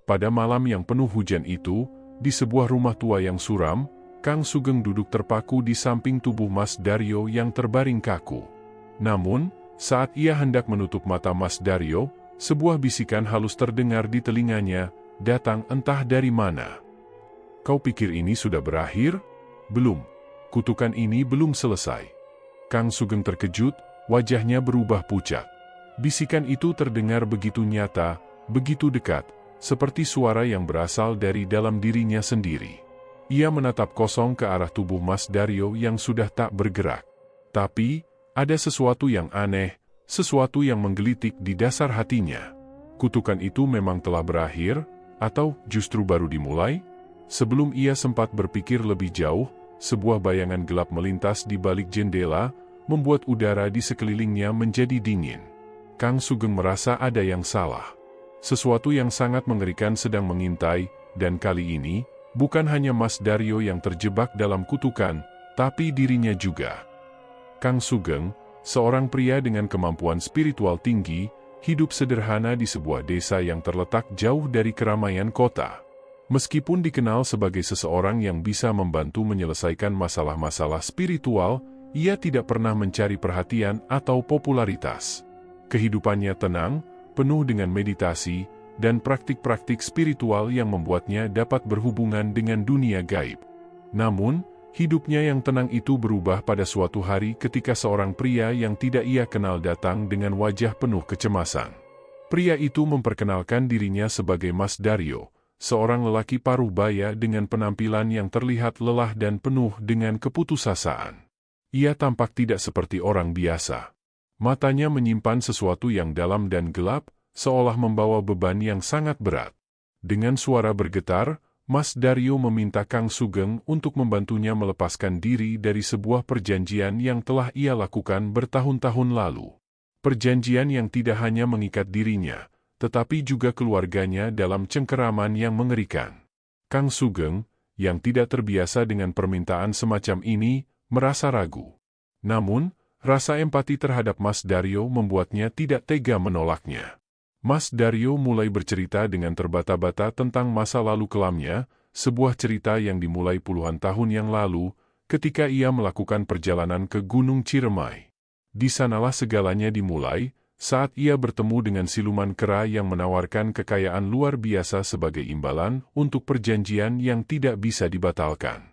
Pada malam yang penuh hujan itu, di sebuah rumah tua yang suram, Kang Sugeng duduk terpaku di samping tubuh Mas Daryo yang terbaring kaku. Namun, saat ia hendak menutup mata Mas Daryo, sebuah bisikan halus terdengar di telinganya, datang entah dari mana. "Kau pikir ini sudah berakhir? Belum. Kutukan ini belum selesai." Kang Sugeng terkejut, wajahnya berubah pucat. Bisikan itu terdengar begitu nyata, begitu dekat, seperti suara yang berasal dari dalam dirinya sendiri. Ia menatap kosong ke arah tubuh Mas Daryo yang sudah tak bergerak. Tapi, ada sesuatu yang aneh, sesuatu yang menggelitik di dasar hatinya. Kutukan itu memang telah berakhir, atau justru baru dimulai? Sebelum ia sempat berpikir lebih jauh, sebuah bayangan gelap melintas di balik jendela, membuat udara di sekelilingnya menjadi dingin. Kang Sugeng merasa ada yang salah. Sesuatu yang sangat mengerikan sedang mengintai, dan kali ini, bukan hanya Mas Daryo yang terjebak dalam kutukan, tapi dirinya juga. Kang Sugeng, seorang pria dengan kemampuan spiritual tinggi, hidup sederhana di sebuah desa yang terletak jauh dari keramaian kota. Meskipun dikenal sebagai seseorang yang bisa membantu menyelesaikan masalah-masalah spiritual, ia tidak pernah mencari perhatian atau popularitas. Kehidupannya tenang, penuh dengan meditasi, dan praktik-praktik spiritual yang membuatnya dapat berhubungan dengan dunia gaib. Namun, hidupnya yang tenang itu berubah pada suatu hari ketika seorang pria yang tidak ia kenal datang dengan wajah penuh kecemasan. Pria itu memperkenalkan dirinya sebagai Mas Daryo, seorang lelaki paruh baya dengan penampilan yang terlihat lelah dan penuh dengan keputusasaan. Ia tampak tidak seperti orang biasa. Matanya menyimpan sesuatu yang dalam dan gelap, seolah membawa beban yang sangat berat. Dengan suara bergetar, Mas Daryo meminta Kang Sugeng untuk membantunya melepaskan diri dari sebuah perjanjian yang telah ia lakukan bertahun-tahun lalu. Perjanjian yang tidak hanya mengikat dirinya, tetapi juga keluarganya dalam cengkeraman yang mengerikan. Kang Sugeng, yang tidak terbiasa dengan permintaan semacam ini, merasa ragu. Namun, rasa empati terhadap Mas Daryo membuatnya tidak tega menolaknya. Mas Daryo mulai bercerita dengan terbata-bata tentang masa lalu kelamnya, sebuah cerita yang dimulai puluhan tahun yang lalu, ketika ia melakukan perjalanan ke Gunung Ciremai. Di sanalah segalanya dimulai, saat ia bertemu dengan siluman kera yang menawarkan kekayaan luar biasa sebagai imbalan untuk perjanjian yang tidak bisa dibatalkan.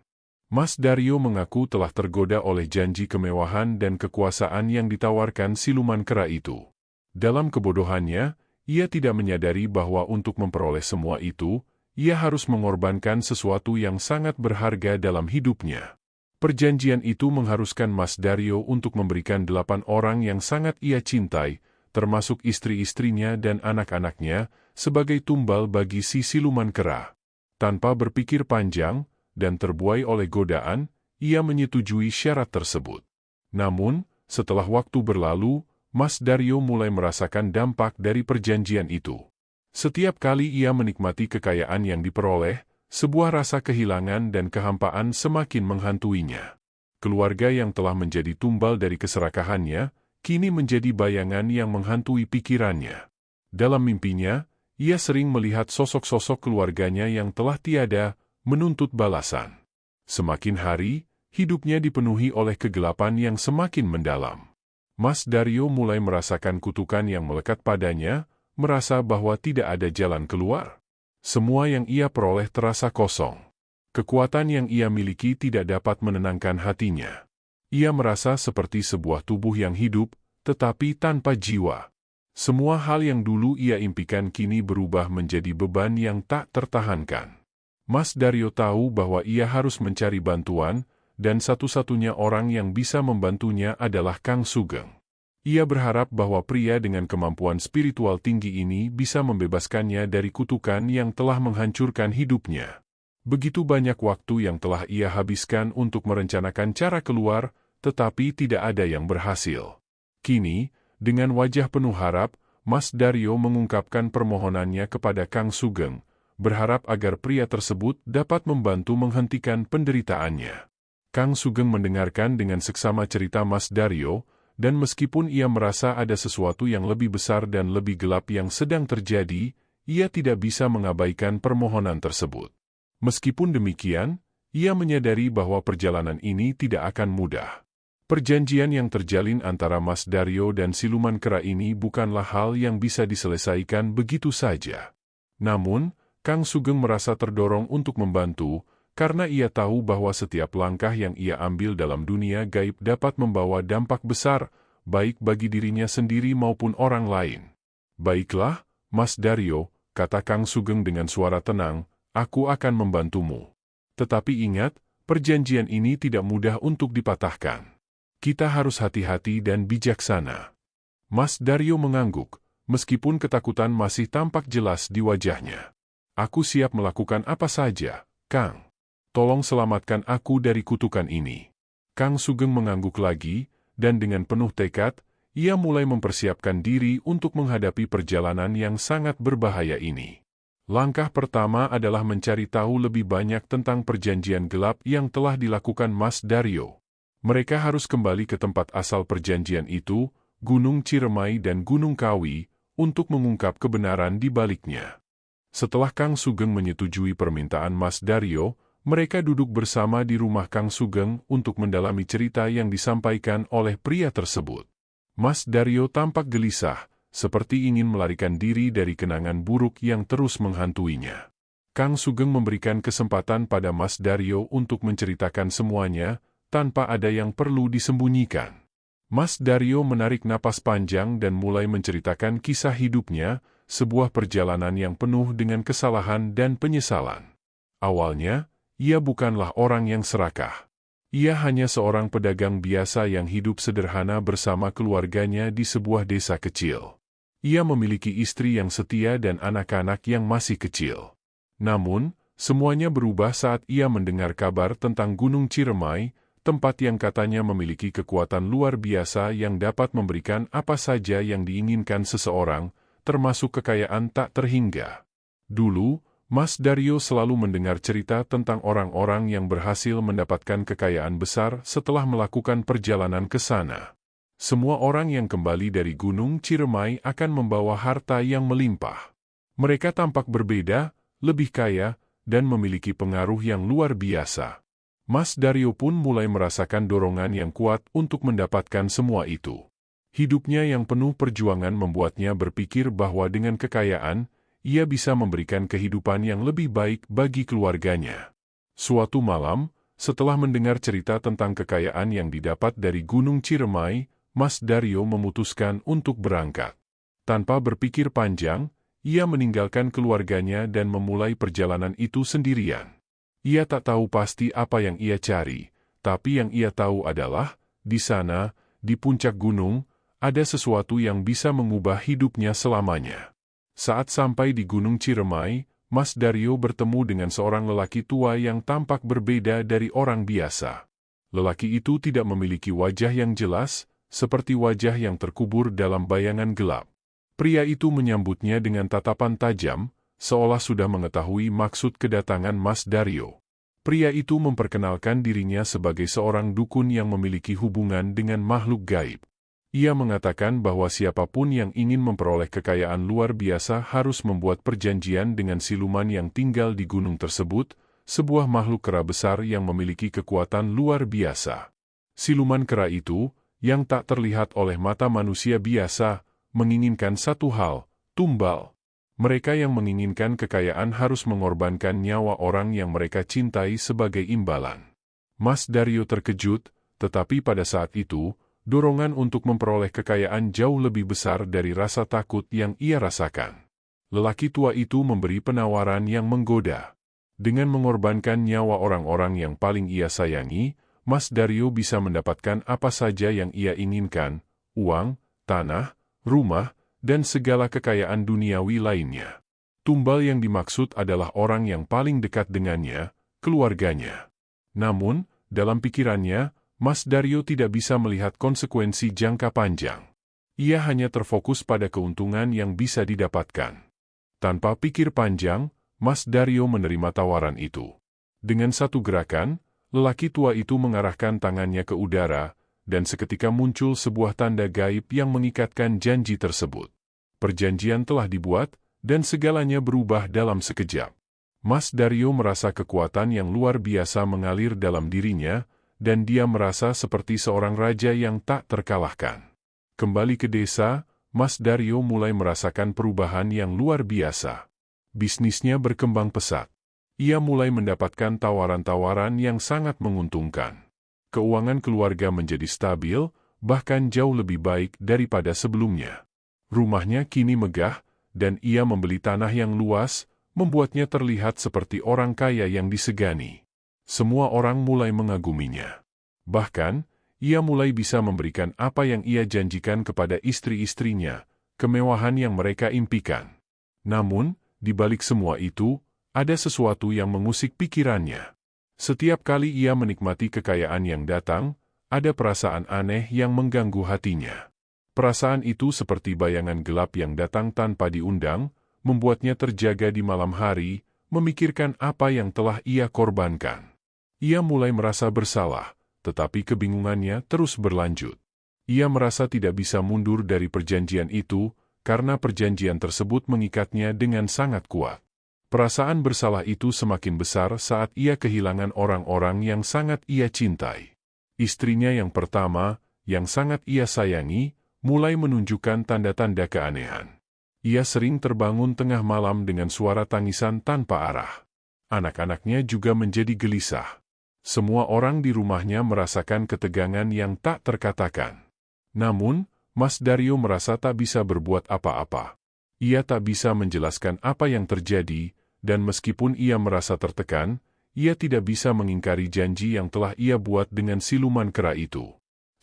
Mas Daryo mengaku telah tergoda oleh janji kemewahan dan kekuasaan yang ditawarkan siluman kera itu. Dalam kebodohannya, ia tidak menyadari bahwa untuk memperoleh semua itu, ia harus mengorbankan sesuatu yang sangat berharga dalam hidupnya. Perjanjian itu mengharuskan Mas Daryo untuk memberikan 8 orang yang sangat ia cintai, termasuk istri-istrinya dan anak-anaknya, sebagai tumbal bagi si siluman kera. Tanpa berpikir panjang, dan terbuai oleh godaan, ia menyetujui syarat tersebut. Namun, setelah waktu berlalu, Mas Daryo mulai merasakan dampak dari perjanjian itu. Setiap kali ia menikmati kekayaan yang diperoleh, sebuah rasa kehilangan dan kehampaan semakin menghantuinya. Keluarga yang telah menjadi tumbal dari keserakahannya, kini menjadi bayangan yang menghantui pikirannya. Dalam mimpinya, ia sering melihat sosok-sosok keluarganya yang telah tiada, menuntut balasan. Semakin hari, hidupnya dipenuhi oleh kegelapan yang semakin mendalam. Mas Daryo mulai merasakan kutukan yang melekat padanya, merasa bahwa tidak ada jalan keluar. Semua yang ia peroleh terasa kosong. Kekuatan yang ia miliki tidak dapat menenangkan hatinya. Ia merasa seperti sebuah tubuh yang hidup, tetapi tanpa jiwa. Semua hal yang dulu ia impikan kini berubah menjadi beban yang tak tertahankan. Mas Daryo tahu bahwa ia harus mencari bantuan, dan satu-satunya orang yang bisa membantunya adalah Kang Sugeng. Ia berharap bahwa pria dengan kemampuan spiritual tinggi ini bisa membebaskannya dari kutukan yang telah menghancurkan hidupnya. Begitu banyak waktu yang telah ia habiskan untuk merencanakan cara keluar, tetapi tidak ada yang berhasil. Kini, dengan wajah penuh harap, Mas Daryo mengungkapkan permohonannya kepada Kang Sugeng, berharap agar pria tersebut dapat membantu menghentikan penderitaannya. Kang Sugeng mendengarkan dengan seksama cerita Mas Daryo, dan meskipun ia merasa ada sesuatu yang lebih besar dan lebih gelap yang sedang terjadi, ia tidak bisa mengabaikan permohonan tersebut. Meskipun demikian, ia menyadari bahwa perjalanan ini tidak akan mudah. Perjanjian yang terjalin antara Mas Daryo dan siluman kera ini bukanlah hal yang bisa diselesaikan begitu saja. Namun, Kang Sugeng merasa terdorong untuk membantu, karena ia tahu bahwa setiap langkah yang ia ambil dalam dunia gaib dapat membawa dampak besar, baik bagi dirinya sendiri maupun orang lain. "Baiklah, Mas Daryo," kata Kang Sugeng dengan suara tenang, "aku akan membantumu. Tetapi ingat, perjanjian ini tidak mudah untuk dipatahkan. Kita harus hati-hati dan bijaksana." Mas Daryo mengangguk, meskipun ketakutan masih tampak jelas di wajahnya. "Aku siap melakukan apa saja, Kang. Tolong selamatkan aku dari kutukan ini." Kang Sugeng mengangguk lagi, dan dengan penuh tekad, ia mulai mempersiapkan diri untuk menghadapi perjalanan yang sangat berbahaya ini. Langkah pertama adalah mencari tahu lebih banyak tentang perjanjian gelap yang telah dilakukan Mas Daryo. Mereka harus kembali ke tempat asal perjanjian itu, Gunung Ciremai dan Gunung Kawi, untuk mengungkap kebenaran di baliknya. Setelah Kang Sugeng menyetujui permintaan Mas Daryo, mereka duduk bersama di rumah Kang Sugeng untuk mendalami cerita yang disampaikan oleh pria tersebut. Mas Daryo tampak gelisah, seperti ingin melarikan diri dari kenangan buruk yang terus menghantuinya. Kang Sugeng memberikan kesempatan pada Mas Daryo untuk menceritakan semuanya, tanpa ada yang perlu disembunyikan. Mas Daryo menarik napas panjang dan mulai menceritakan kisah hidupnya, sebuah perjalanan yang penuh dengan kesalahan dan penyesalan. Awalnya, ia bukanlah orang yang serakah. Ia hanya seorang pedagang biasa yang hidup sederhana bersama keluarganya di sebuah desa kecil. Ia memiliki istri yang setia dan anak-anak yang masih kecil. Namun, semuanya berubah saat ia mendengar kabar tentang Gunung Ciremai, tempat yang katanya memiliki kekuatan luar biasa yang dapat memberikan apa saja yang diinginkan seseorang, termasuk kekayaan tak terhingga. Dulu, Mas Daryo selalu mendengar cerita tentang orang-orang yang berhasil mendapatkan kekayaan besar setelah melakukan perjalanan ke sana. Semua orang yang kembali dari Gunung Ciremai akan membawa harta yang melimpah. Mereka tampak berbeda, lebih kaya, dan memiliki pengaruh yang luar biasa. Mas Daryo pun mulai merasakan dorongan yang kuat untuk mendapatkan semua itu. Hidupnya yang penuh perjuangan membuatnya berpikir bahwa dengan kekayaan, ia bisa memberikan kehidupan yang lebih baik bagi keluarganya. Suatu malam, setelah mendengar cerita tentang kekayaan yang didapat dari Gunung Ciremai, Mas Daryo memutuskan untuk berangkat. Tanpa berpikir panjang, ia meninggalkan keluarganya dan memulai perjalanan itu sendirian. Ia tak tahu pasti apa yang ia cari, tapi yang ia tahu adalah, di sana, di puncak gunung, ada sesuatu yang bisa mengubah hidupnya selamanya. Saat sampai di Gunung Ciremai, Mas Daryo bertemu dengan seorang lelaki tua yang tampak berbeda dari orang biasa. Lelaki itu tidak memiliki wajah yang jelas, seperti wajah yang terkubur dalam bayangan gelap. Pria itu menyambutnya dengan tatapan tajam, seolah sudah mengetahui maksud kedatangan Mas Daryo. Pria itu memperkenalkan dirinya sebagai seorang dukun yang memiliki hubungan dengan makhluk gaib. Ia mengatakan bahwa siapapun yang ingin memperoleh kekayaan luar biasa harus membuat perjanjian dengan siluman yang tinggal di gunung tersebut, sebuah makhluk kera besar yang memiliki kekuatan luar biasa. Siluman kera itu, yang tak terlihat oleh mata manusia biasa, menginginkan satu hal, tumbal. Mereka yang menginginkan kekayaan harus mengorbankan nyawa orang yang mereka cintai sebagai imbalan. Mas Daryo terkejut, tetapi pada saat itu, dorongan untuk memperoleh kekayaan jauh lebih besar dari rasa takut yang ia rasakan. Lelaki tua itu memberi penawaran yang menggoda. Dengan mengorbankan nyawa orang-orang yang paling ia sayangi, Mas Daryo bisa mendapatkan apa saja yang ia inginkan, uang, tanah, rumah, dan segala kekayaan duniawi lainnya. Tumbal yang dimaksud adalah orang yang paling dekat dengannya, keluarganya. Namun, dalam pikirannya, Mas Daryo tidak bisa melihat konsekuensi jangka panjang. Ia hanya terfokus pada keuntungan yang bisa didapatkan. Tanpa pikir panjang, Mas Daryo menerima tawaran itu. Dengan satu gerakan, lelaki tua itu mengarahkan tangannya ke udara, dan seketika muncul sebuah tanda gaib yang mengikatkan janji tersebut. Perjanjian telah dibuat, dan segalanya berubah dalam sekejap. Mas Dario merasa kekuatan yang luar biasa mengalir dalam dirinya, dan dia merasa seperti seorang raja yang tak terkalahkan. Kembali ke desa, Mas Dario mulai merasakan perubahan yang luar biasa. Bisnisnya berkembang pesat. Ia mulai mendapatkan tawaran-tawaran yang sangat menguntungkan. Keuangan keluarga menjadi stabil, bahkan jauh lebih baik daripada sebelumnya. Rumahnya kini megah, dan ia membeli tanah yang luas, membuatnya terlihat seperti orang kaya yang disegani. Semua orang mulai mengaguminya. Bahkan, ia mulai bisa memberikan apa yang ia janjikan kepada istri-istrinya, kemewahan yang mereka impikan. Namun, di balik semua itu, ada sesuatu yang mengusik pikirannya. Setiap kali ia menikmati kekayaan yang datang, ada perasaan aneh yang mengganggu hatinya. Perasaan itu seperti bayangan gelap yang datang tanpa diundang, membuatnya terjaga di malam hari, memikirkan apa yang telah ia korbankan. Ia mulai merasa bersalah, tetapi kebingungannya terus berlanjut. Ia merasa tidak bisa mundur dari perjanjian itu, karena perjanjian tersebut mengikatnya dengan sangat kuat. Perasaan bersalah itu semakin besar saat ia kehilangan orang-orang yang sangat ia cintai. Istrinya yang pertama, yang sangat ia sayangi, mulai menunjukkan tanda-tanda keanehan. Ia sering terbangun tengah malam dengan suara tangisan tanpa arah. Anak-anaknya juga menjadi gelisah. Semua orang di rumahnya merasakan ketegangan yang tak terkatakan. Namun, Mas Dario merasa tak bisa berbuat apa-apa. Ia tak bisa menjelaskan apa yang terjadi, dan meskipun ia merasa tertekan, ia tidak bisa mengingkari janji yang telah ia buat dengan siluman kera itu.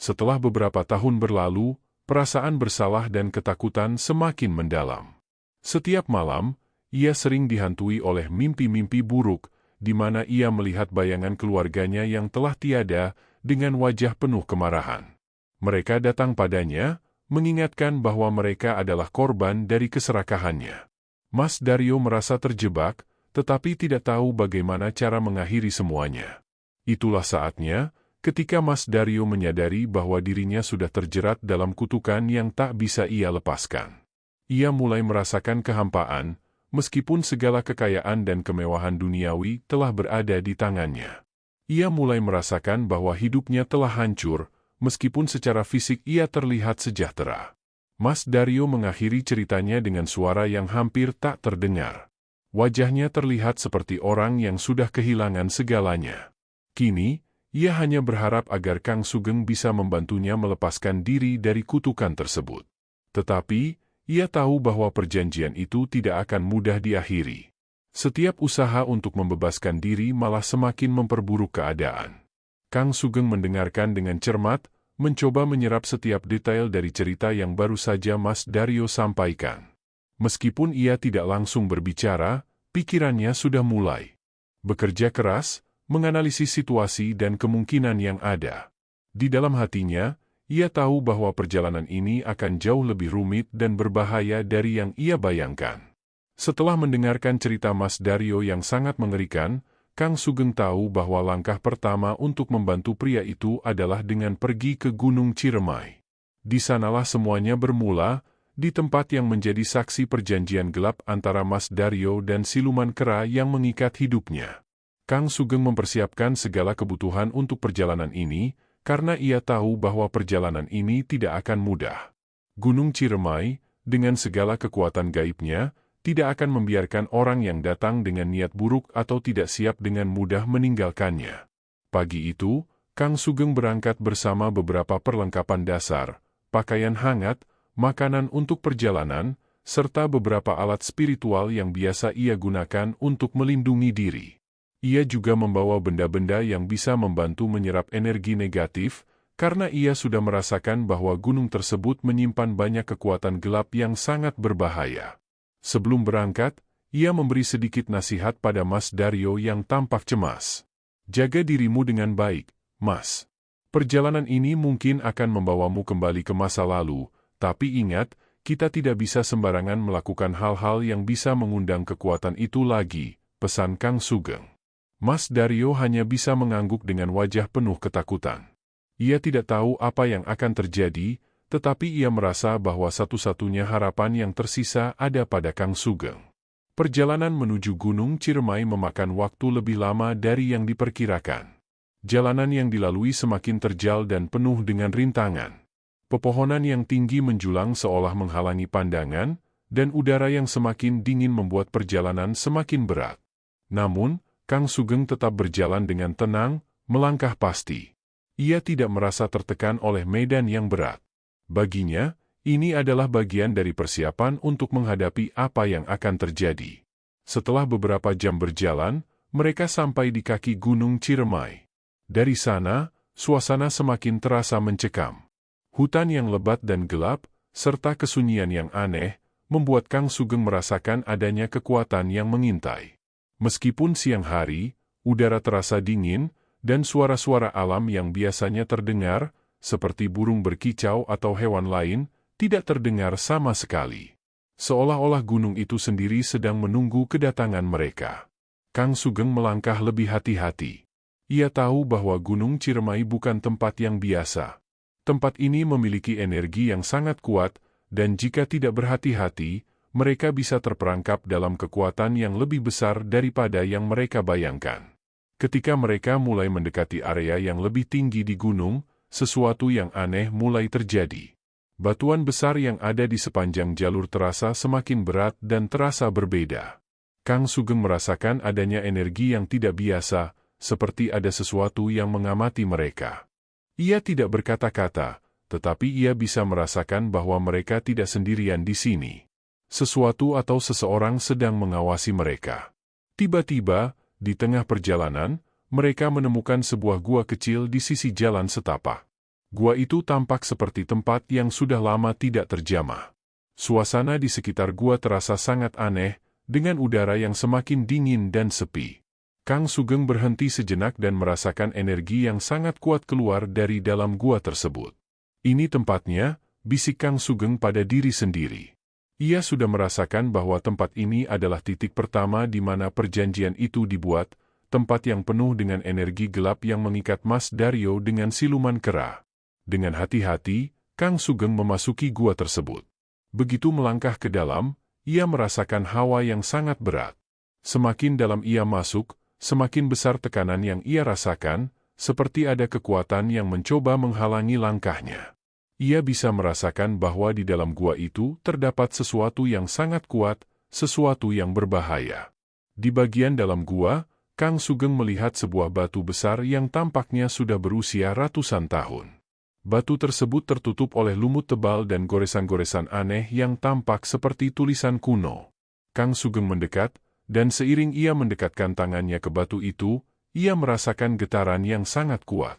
Setelah beberapa tahun berlalu, perasaan bersalah dan ketakutan semakin mendalam. Setiap malam, ia sering dihantui oleh mimpi-mimpi buruk, di mana ia melihat bayangan keluarganya yang telah tiada dengan wajah penuh kemarahan. Mereka datang padanya, mengingatkan bahwa mereka adalah korban dari keserakahannya. Mas Dario merasa terjebak, tetapi tidak tahu bagaimana cara mengakhiri semuanya. Itulah saatnya, ketika Mas Dario menyadari bahwa dirinya sudah terjerat dalam kutukan yang tak bisa ia lepaskan. Ia mulai merasakan kehampaan, meskipun segala kekayaan dan kemewahan duniawi telah berada di tangannya. Ia mulai merasakan bahwa hidupnya telah hancur, meskipun secara fisik ia terlihat sejahtera. Mas Dario mengakhiri ceritanya dengan suara yang hampir tak terdengar. Wajahnya terlihat seperti orang yang sudah kehilangan segalanya. Kini, ia hanya berharap agar Kang Sugeng bisa membantunya melepaskan diri dari kutukan tersebut. Tetapi, ia tahu bahwa perjanjian itu tidak akan mudah diakhiri. Setiap usaha untuk membebaskan diri malah semakin memperburuk keadaan. Kang Sugeng mendengarkan dengan cermat, mencoba menyerap setiap detail dari cerita yang baru saja Mas Dario sampaikan. Meskipun ia tidak langsung berbicara, pikirannya sudah mulai bekerja keras, menganalisis situasi dan kemungkinan yang ada. Di dalam hatinya, ia tahu bahwa perjalanan ini akan jauh lebih rumit dan berbahaya dari yang ia bayangkan. Setelah mendengarkan cerita Mas Dario yang sangat mengerikan, Kang Sugeng tahu bahwa langkah pertama untuk membantu pria itu adalah dengan pergi ke Gunung Ciremai. Di sanalah semuanya bermula, di tempat yang menjadi saksi perjanjian gelap antara Mas Dario dan siluman kera yang mengikat hidupnya. Kang Sugeng mempersiapkan segala kebutuhan untuk perjalanan ini, karena ia tahu bahwa perjalanan ini tidak akan mudah. Gunung Ciremai, dengan segala kekuatan gaibnya, tidak akan membiarkan orang yang datang dengan niat buruk atau tidak siap dengan mudah meninggalkannya. Pagi itu, Kang Sugeng berangkat bersama beberapa perlengkapan dasar, pakaian hangat, makanan untuk perjalanan, serta beberapa alat spiritual yang biasa ia gunakan untuk melindungi diri. Ia juga membawa benda-benda yang bisa membantu menyerap energi negatif, karena ia sudah merasakan bahwa gunung tersebut menyimpan banyak kekuatan gelap yang sangat berbahaya. Sebelum berangkat, ia memberi sedikit nasihat pada Mas Dario yang tampak cemas. Jaga dirimu dengan baik, Mas. Perjalanan ini mungkin akan membawamu kembali ke masa lalu, tapi ingat, kita tidak bisa sembarangan melakukan hal-hal yang bisa mengundang kekuatan itu lagi, pesan Kang Sugeng. Mas Dario hanya bisa mengangguk dengan wajah penuh ketakutan. Ia tidak tahu apa yang akan terjadi, tetapi ia merasa bahwa satu-satunya harapan yang tersisa ada pada Kang Sugeng. Perjalanan menuju Gunung Ciremai memakan waktu lebih lama dari yang diperkirakan. Jalanan yang dilalui semakin terjal dan penuh dengan rintangan. Pepohonan yang tinggi menjulang seolah menghalangi pandangan, dan udara yang semakin dingin membuat perjalanan semakin berat. Namun, Kang Sugeng tetap berjalan dengan tenang, melangkah pasti. Ia tidak merasa tertekan oleh medan yang berat. Baginya, ini adalah bagian dari persiapan untuk menghadapi apa yang akan terjadi. Setelah beberapa jam berjalan, mereka sampai di kaki Gunung Ciremai. Dari sana, suasana semakin terasa mencekam. Hutan yang lebat dan gelap, serta kesunyian yang aneh, membuat Kang Sugeng merasakan adanya kekuatan yang mengintai. Meskipun siang hari, udara terasa dingin, dan suara-suara alam yang biasanya terdengar, seperti burung berkicau atau hewan lain, tidak terdengar sama sekali. Seolah-olah gunung itu sendiri sedang menunggu kedatangan mereka. Kang Sugeng melangkah lebih hati-hati. Ia tahu bahwa Gunung Ciremai bukan tempat yang biasa. Tempat ini memiliki energi yang sangat kuat, dan jika tidak berhati-hati, mereka bisa terperangkap dalam kekuatan yang lebih besar daripada yang mereka bayangkan. Ketika mereka mulai mendekati area yang lebih tinggi di gunung, sesuatu yang aneh mulai terjadi. Batuan besar yang ada di sepanjang jalur terasa semakin berat dan terasa berbeda. Kang Sugeng merasakan adanya energi yang tidak biasa, seperti ada sesuatu yang mengamati mereka. Ia tidak berkata-kata, tetapi ia bisa merasakan bahwa mereka tidak sendirian di sini. Sesuatu atau seseorang sedang mengawasi mereka. Tiba-tiba, di tengah perjalanan, mereka menemukan sebuah gua kecil di sisi jalan setapak. Gua itu tampak seperti tempat yang sudah lama tidak terjamah. Suasana di sekitar gua terasa sangat aneh, dengan udara yang semakin dingin dan sepi. Kang Sugeng berhenti sejenak dan merasakan energi yang sangat kuat keluar dari dalam gua tersebut. Ini tempatnya, bisik Kang Sugeng pada diri sendiri. Ia sudah merasakan bahwa tempat ini adalah titik pertama di mana perjanjian itu dibuat, tempat yang penuh dengan energi gelap yang mengikat Mas Daryo dengan siluman kera. Dengan hati-hati, Kang Sugeng memasuki gua tersebut. Begitu melangkah ke dalam, ia merasakan hawa yang sangat berat. Semakin dalam ia masuk, semakin besar tekanan yang ia rasakan, seperti ada kekuatan yang mencoba menghalangi langkahnya. Ia bisa merasakan bahwa di dalam gua itu terdapat sesuatu yang sangat kuat, sesuatu yang berbahaya. Di bagian dalam gua, Kang Sugeng melihat sebuah batu besar yang tampaknya sudah berusia ratusan tahun. Batu tersebut tertutup oleh lumut tebal dan goresan-goresan aneh yang tampak seperti tulisan kuno. Kang Sugeng mendekat, dan seiring ia mendekatkan tangannya ke batu itu, ia merasakan getaran yang sangat kuat.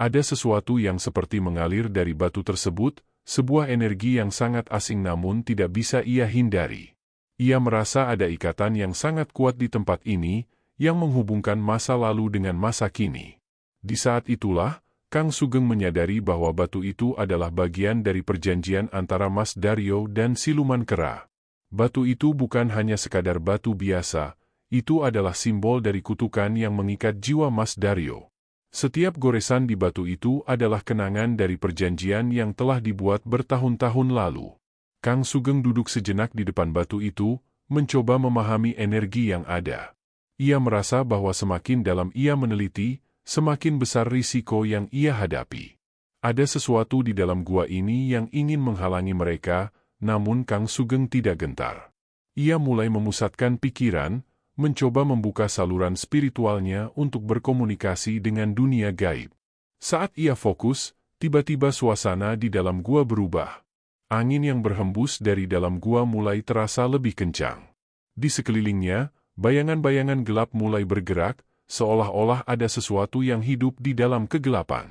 Ada sesuatu yang seperti mengalir dari batu tersebut, sebuah energi yang sangat asing namun tidak bisa ia hindari. Ia merasa ada ikatan yang sangat kuat di tempat ini, yang menghubungkan masa lalu dengan masa kini. Di saat itulah, Kang Sugeng menyadari bahwa batu itu adalah bagian dari perjanjian antara Mas Daryo dan siluman kera. Batu itu bukan hanya sekadar batu biasa, itu adalah simbol dari kutukan yang mengikat jiwa Mas Daryo. Setiap goresan di batu itu adalah kenangan dari perjanjian yang telah dibuat bertahun-tahun lalu. Kang Sugeng duduk sejenak di depan batu itu, mencoba memahami energi yang ada. Ia merasa bahwa semakin dalam ia meneliti, semakin besar risiko yang ia hadapi. Ada sesuatu di dalam gua ini yang ingin menghalangi mereka, namun Kang Sugeng tidak gentar. Ia mulai memusatkan pikiran, mencoba membuka saluran spiritualnya untuk berkomunikasi dengan dunia gaib. Saat ia fokus, tiba-tiba suasana di dalam gua berubah. Angin yang berhembus dari dalam gua mulai terasa lebih kencang. Di sekelilingnya, bayangan-bayangan gelap mulai bergerak, seolah-olah ada sesuatu yang hidup di dalam kegelapan.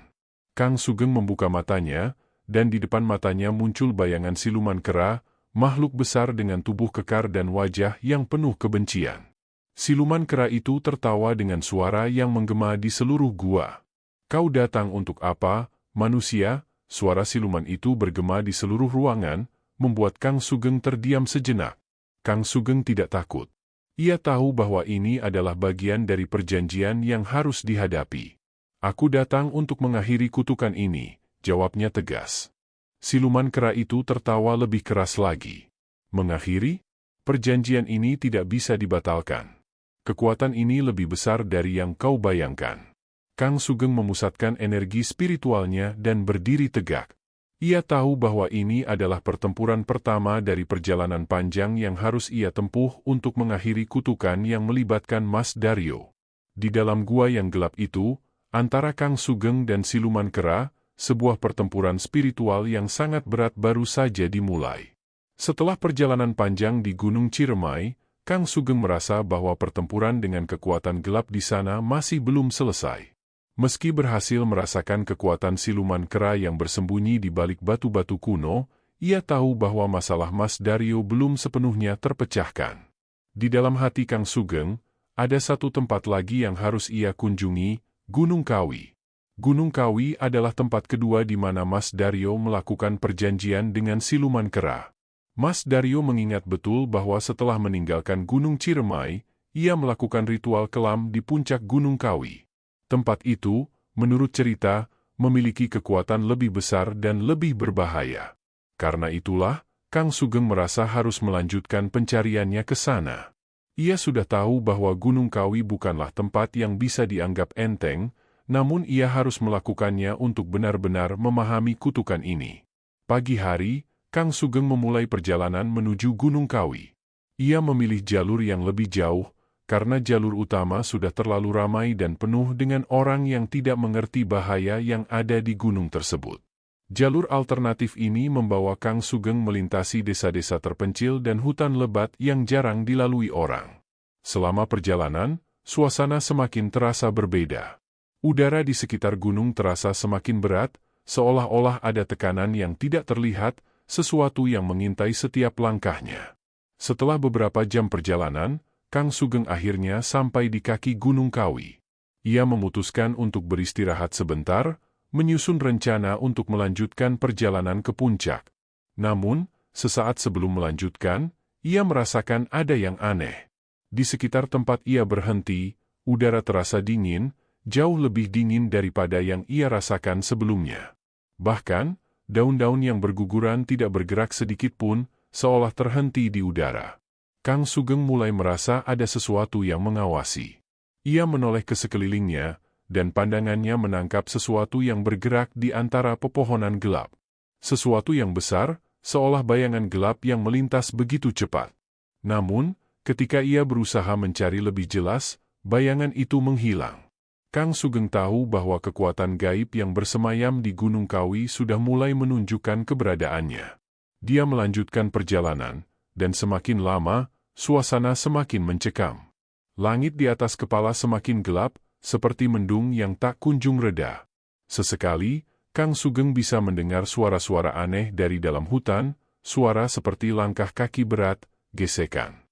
Kang Sugeng membuka matanya, dan di depan matanya muncul bayangan siluman kera, makhluk besar dengan tubuh kekar dan wajah yang penuh kebencian. Siluman kera itu tertawa dengan suara yang menggema di seluruh gua. "Kau datang untuk apa, manusia?" Suara siluman itu bergema di seluruh ruangan, membuat Kang Sugeng terdiam sejenak. Kang Sugeng tidak takut. Ia tahu bahwa ini adalah bagian dari perjanjian yang harus dihadapi. "Aku datang untuk mengakhiri kutukan ini," jawabnya tegas. Siluman kera itu tertawa lebih keras lagi. Mengakhiri, perjanjian ini tidak bisa dibatalkan. Kekuatan ini lebih besar dari yang kau bayangkan. Kang Sugeng memusatkan energi spiritualnya dan berdiri tegak. Ia tahu bahwa ini adalah pertempuran pertama dari perjalanan panjang yang harus ia tempuh untuk mengakhiri kutukan yang melibatkan Mas Daryo. Di dalam gua yang gelap itu, antara Kang Sugeng dan siluman kera, sebuah pertempuran spiritual yang sangat berat baru saja dimulai. Setelah perjalanan panjang di Gunung Ciremai, Kang Sugeng merasa bahwa pertempuran dengan kekuatan gelap di sana masih belum selesai. Meski berhasil merasakan kekuatan siluman kera yang bersembunyi di balik batu-batu kuno, ia tahu bahwa masalah Mas Daryo belum sepenuhnya terpecahkan. Di dalam hati Kang Sugeng, ada satu tempat lagi yang harus ia kunjungi, Gunung Kawi. Gunung Kawi adalah tempat kedua di mana Mas Daryo melakukan perjanjian dengan siluman kera. Mas Daryo mengingat betul bahwa setelah meninggalkan Gunung Ciremai, ia melakukan ritual kelam di puncak Gunung Kawi. Tempat itu, menurut cerita, memiliki kekuatan lebih besar dan lebih berbahaya. Karena itulah, Kang Sugeng merasa harus melanjutkan pencariannya ke sana. Ia sudah tahu bahwa Gunung Kawi bukanlah tempat yang bisa dianggap enteng, namun ia harus melakukannya untuk benar-benar memahami kutukan ini. Pagi hari, Kang Sugeng memulai perjalanan menuju Gunung Kawi. Ia memilih jalur yang lebih jauh, karena jalur utama sudah terlalu ramai dan penuh dengan orang yang tidak mengerti bahaya yang ada di gunung tersebut. Jalur alternatif ini membawa Kang Sugeng melintasi desa-desa terpencil dan hutan lebat yang jarang dilalui orang. Selama perjalanan, suasana semakin terasa berbeda. Udara di sekitar gunung terasa semakin berat, seolah-olah ada tekanan yang tidak terlihat, sesuatu yang mengintai setiap langkahnya. Setelah beberapa jam perjalanan, Kang Sugeng akhirnya sampai di kaki Gunung Kawi. Ia memutuskan untuk beristirahat sebentar, menyusun rencana untuk melanjutkan perjalanan ke puncak. Namun, sesaat sebelum melanjutkan, ia merasakan ada yang aneh. Di sekitar tempat ia berhenti, udara terasa dingin, jauh lebih dingin daripada yang ia rasakan sebelumnya. Bahkan, daun-daun yang berguguran tidak bergerak sedikit pun, seolah terhenti di udara. Kang Sugeng mulai merasa ada sesuatu yang mengawasi. Ia menoleh ke sekelilingnya, dan pandangannya menangkap sesuatu yang bergerak di antara pepohonan gelap. Sesuatu yang besar, seolah bayangan gelap yang melintas begitu cepat. Namun, ketika ia berusaha mencari lebih jelas, bayangan itu menghilang. Kang Sugeng tahu bahwa kekuatan gaib yang bersemayam di Gunung Kawi sudah mulai menunjukkan keberadaannya. Dia melanjutkan perjalanan, dan semakin lama, suasana semakin mencekam. Langit di atas kepala semakin gelap, seperti mendung yang tak kunjung reda. Sesekali, Kang Sugeng bisa mendengar suara-suara aneh dari dalam hutan, suara seperti langkah kaki berat, gesekan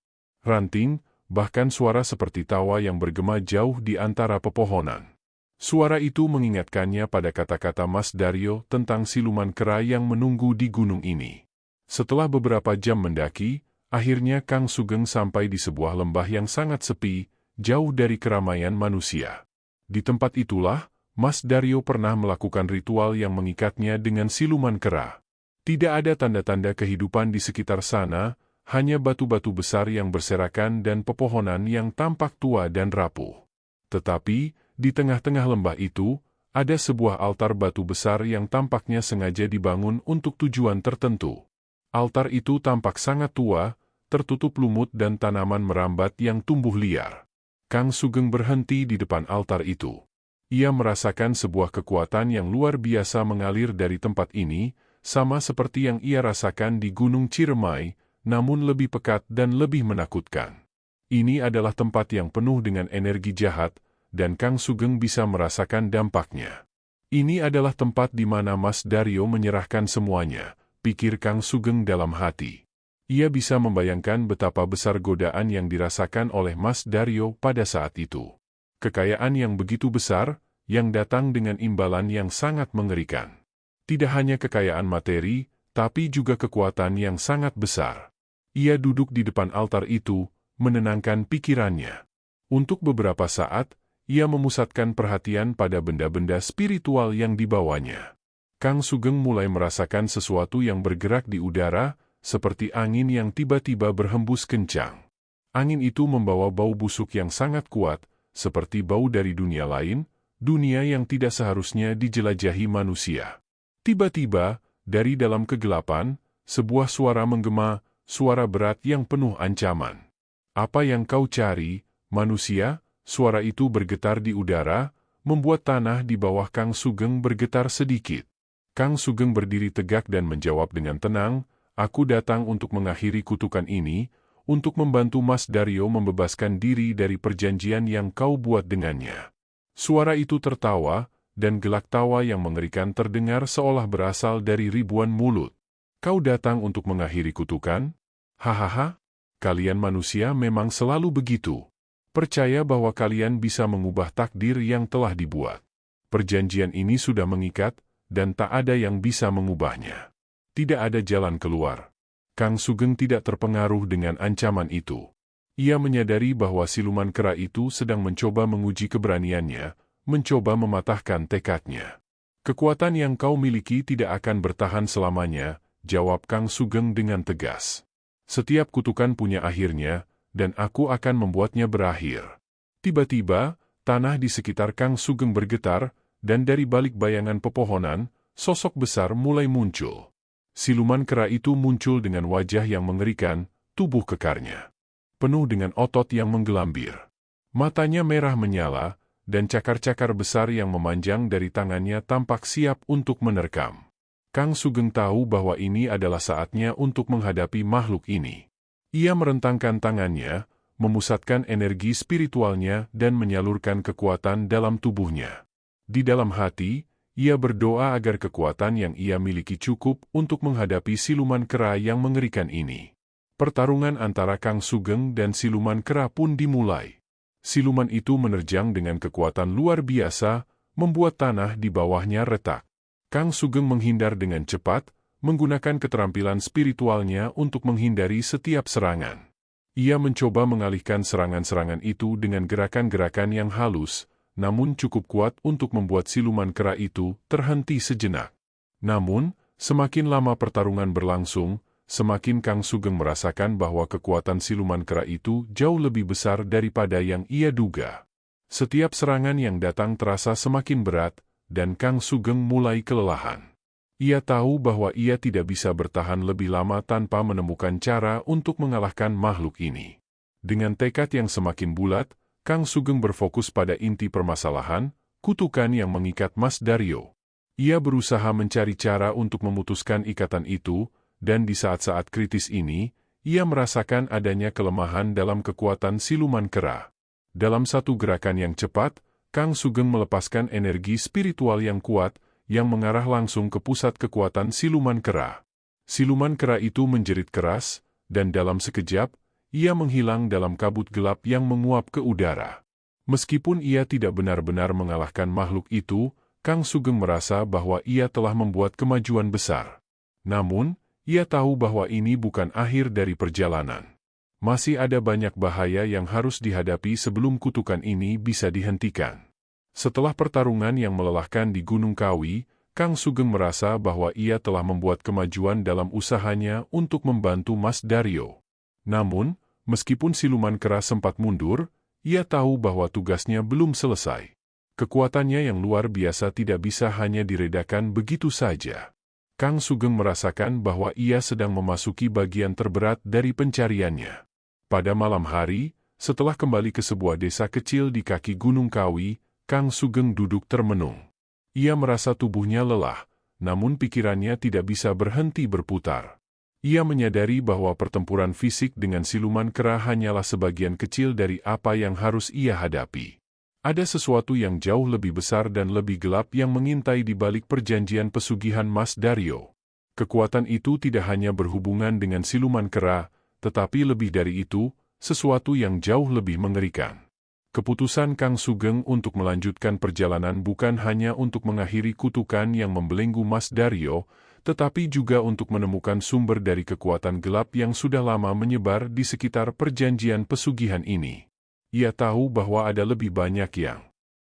ranting, bahkan suara seperti tawa yang bergema jauh di antara pepohonan. Suara itu mengingatkannya pada kata-kata Mas Daryo tentang siluman kera yang menunggu di gunung ini. Setelah beberapa jam mendaki, akhirnya Kang Sugeng sampai di sebuah lembah yang sangat sepi, jauh dari keramaian manusia. Di tempat itulah, Mas Daryo pernah melakukan ritual yang mengikatnya dengan siluman kera. Tidak ada tanda-tanda kehidupan di sekitar sana, hanya batu-batu besar yang berserakan dan pepohonan yang tampak tua dan rapuh. Tetapi, di tengah-tengah lembah itu, ada sebuah altar batu besar yang tampaknya sengaja dibangun untuk tujuan tertentu. Altar itu tampak sangat tua, tertutup lumut dan tanaman merambat yang tumbuh liar. Kang Sugeng berhenti di depan altar itu. Ia merasakan sebuah kekuatan yang luar biasa mengalir dari tempat ini, sama seperti yang ia rasakan di Gunung Ciremai, namun lebih pekat dan lebih menakutkan. Ini adalah tempat yang penuh dengan energi jahat, dan Kang Sugeng bisa merasakan dampaknya. Ini adalah tempat di mana Mas Daryo menyerahkan semuanya, pikir Kang Sugeng dalam hati. Ia bisa membayangkan betapa besar godaan yang dirasakan oleh Mas Daryo pada saat itu. Kekayaan yang begitu besar, yang datang dengan imbalan yang sangat mengerikan. Tidak hanya kekayaan materi, tapi juga kekuatan yang sangat besar. Ia duduk di depan altar itu, menenangkan pikirannya. Untuk beberapa saat, ia memusatkan perhatian pada benda-benda spiritual yang dibawanya. Kang Sugeng mulai merasakan sesuatu yang bergerak di udara, seperti angin yang tiba-tiba berhembus kencang. Angin itu membawa bau busuk yang sangat kuat, seperti bau dari dunia lain, dunia yang tidak seharusnya dijelajahi manusia. Tiba-tiba, dari dalam kegelapan, sebuah suara menggema, suara berat yang penuh ancaman. "Apa yang kau cari, manusia?" Suara itu bergetar di udara, membuat tanah di bawah Kang Sugeng bergetar sedikit. Kang Sugeng berdiri tegak dan menjawab dengan tenang, "Aku datang untuk mengakhiri kutukan ini, untuk membantu Mas Daryo membebaskan diri dari perjanjian yang kau buat dengannya." Suara itu tertawa, dan gelak tawa yang mengerikan terdengar seolah berasal dari ribuan mulut. "Kau datang untuk mengakhiri kutukan? Hahaha, kalian manusia memang selalu begitu. Percaya bahwa kalian bisa mengubah takdir yang telah dibuat. Perjanjian ini sudah mengikat, dan tak ada yang bisa mengubahnya. Tidak ada jalan keluar." Kang Sugeng tidak terpengaruh dengan ancaman itu. Ia menyadari bahwa siluman kera itu sedang mencoba menguji keberaniannya, mencoba mematahkan tekadnya. "Kekuatan yang kau miliki tidak akan bertahan selamanya," jawab Kang Sugeng dengan tegas. "Setiap kutukan punya akhirnya, dan aku akan membuatnya berakhir." Tiba-tiba, tanah di sekitar Kang Sugeng bergetar, dan dari balik bayangan pepohonan, sosok besar mulai muncul. Siluman kera itu muncul dengan wajah yang mengerikan, tubuh kekarnya penuh dengan otot yang menggelambir. Matanya merah menyala, dan cakar-cakar besar yang memanjang dari tangannya tampak siap untuk menerkam. Kang Sugeng tahu bahwa ini adalah saatnya untuk menghadapi makhluk ini. Ia merentangkan tangannya, memusatkan energi spiritualnya dan menyalurkan kekuatan dalam tubuhnya. Di dalam hati, ia berdoa agar kekuatan yang ia miliki cukup untuk menghadapi siluman kera yang mengerikan ini. Pertarungan antara Kang Sugeng dan siluman kera pun dimulai. Siluman itu menerjang dengan kekuatan luar biasa, membuat tanah di bawahnya retak. Kang Sugeng menghindar dengan cepat, menggunakan keterampilan spiritualnya untuk menghindari setiap serangan. Ia mencoba mengalihkan serangan-serangan itu dengan gerakan-gerakan yang halus, namun cukup kuat untuk membuat siluman kera itu terhenti sejenak. Namun, semakin lama pertarungan berlangsung, semakin Kang Sugeng merasakan bahwa kekuatan siluman kera itu jauh lebih besar daripada yang ia duga. Setiap serangan yang datang terasa semakin berat, dan Kang Sugeng mulai kelelahan. Ia tahu bahwa ia tidak bisa bertahan lebih lama tanpa menemukan cara untuk mengalahkan makhluk ini. Dengan tekad yang semakin bulat, Kang Sugeng berfokus pada inti permasalahan, kutukan yang mengikat Mas Daryo. Ia berusaha mencari cara untuk memutuskan ikatan itu, dan di saat-saat kritis ini, ia merasakan adanya kelemahan dalam kekuatan siluman kera. Dalam satu gerakan yang cepat, Kang Sugeng melepaskan energi spiritual yang kuat, yang mengarah langsung ke pusat kekuatan siluman kera. Siluman kera itu menjerit keras, dan dalam sekejap, ia menghilang dalam kabut gelap yang menguap ke udara. Meskipun ia tidak benar-benar mengalahkan makhluk itu, Kang Sugeng merasa bahwa ia telah membuat kemajuan besar. Namun, ia tahu bahwa ini bukan akhir dari perjalanan. Masih ada banyak bahaya yang harus dihadapi sebelum kutukan ini bisa dihentikan. Setelah pertarungan yang melelahkan di Gunung Kawi, Kang Sugeng merasa bahwa ia telah membuat kemajuan dalam usahanya untuk membantu Mas Daryo. Namun, meskipun siluman kera sempat mundur, ia tahu bahwa tugasnya belum selesai. Kekuatannya yang luar biasa tidak bisa hanya diredakan begitu saja. Kang Sugeng merasakan bahwa ia sedang memasuki bagian terberat dari pencariannya. Pada malam hari, setelah kembali ke sebuah desa kecil di kaki Gunung Kawi, Kang Sugeng duduk termenung. Ia merasa tubuhnya lelah, namun pikirannya tidak bisa berhenti berputar. Ia menyadari bahwa pertempuran fisik dengan siluman kera hanyalah sebagian kecil dari apa yang harus ia hadapi. Ada sesuatu yang jauh lebih besar dan lebih gelap yang mengintai di balik perjanjian pesugihan Mas Daryo. Kekuatan itu tidak hanya berhubungan dengan siluman kera, tetapi lebih dari itu, sesuatu yang jauh lebih mengerikan. Keputusan Kang Sugeng untuk melanjutkan perjalanan bukan hanya untuk mengakhiri kutukan yang membelenggu Mas Daryo, tetapi juga untuk menemukan sumber dari kekuatan gelap yang sudah lama menyebar di sekitar perjanjian pesugihan ini. Ia tahu bahwa ada lebih banyak yang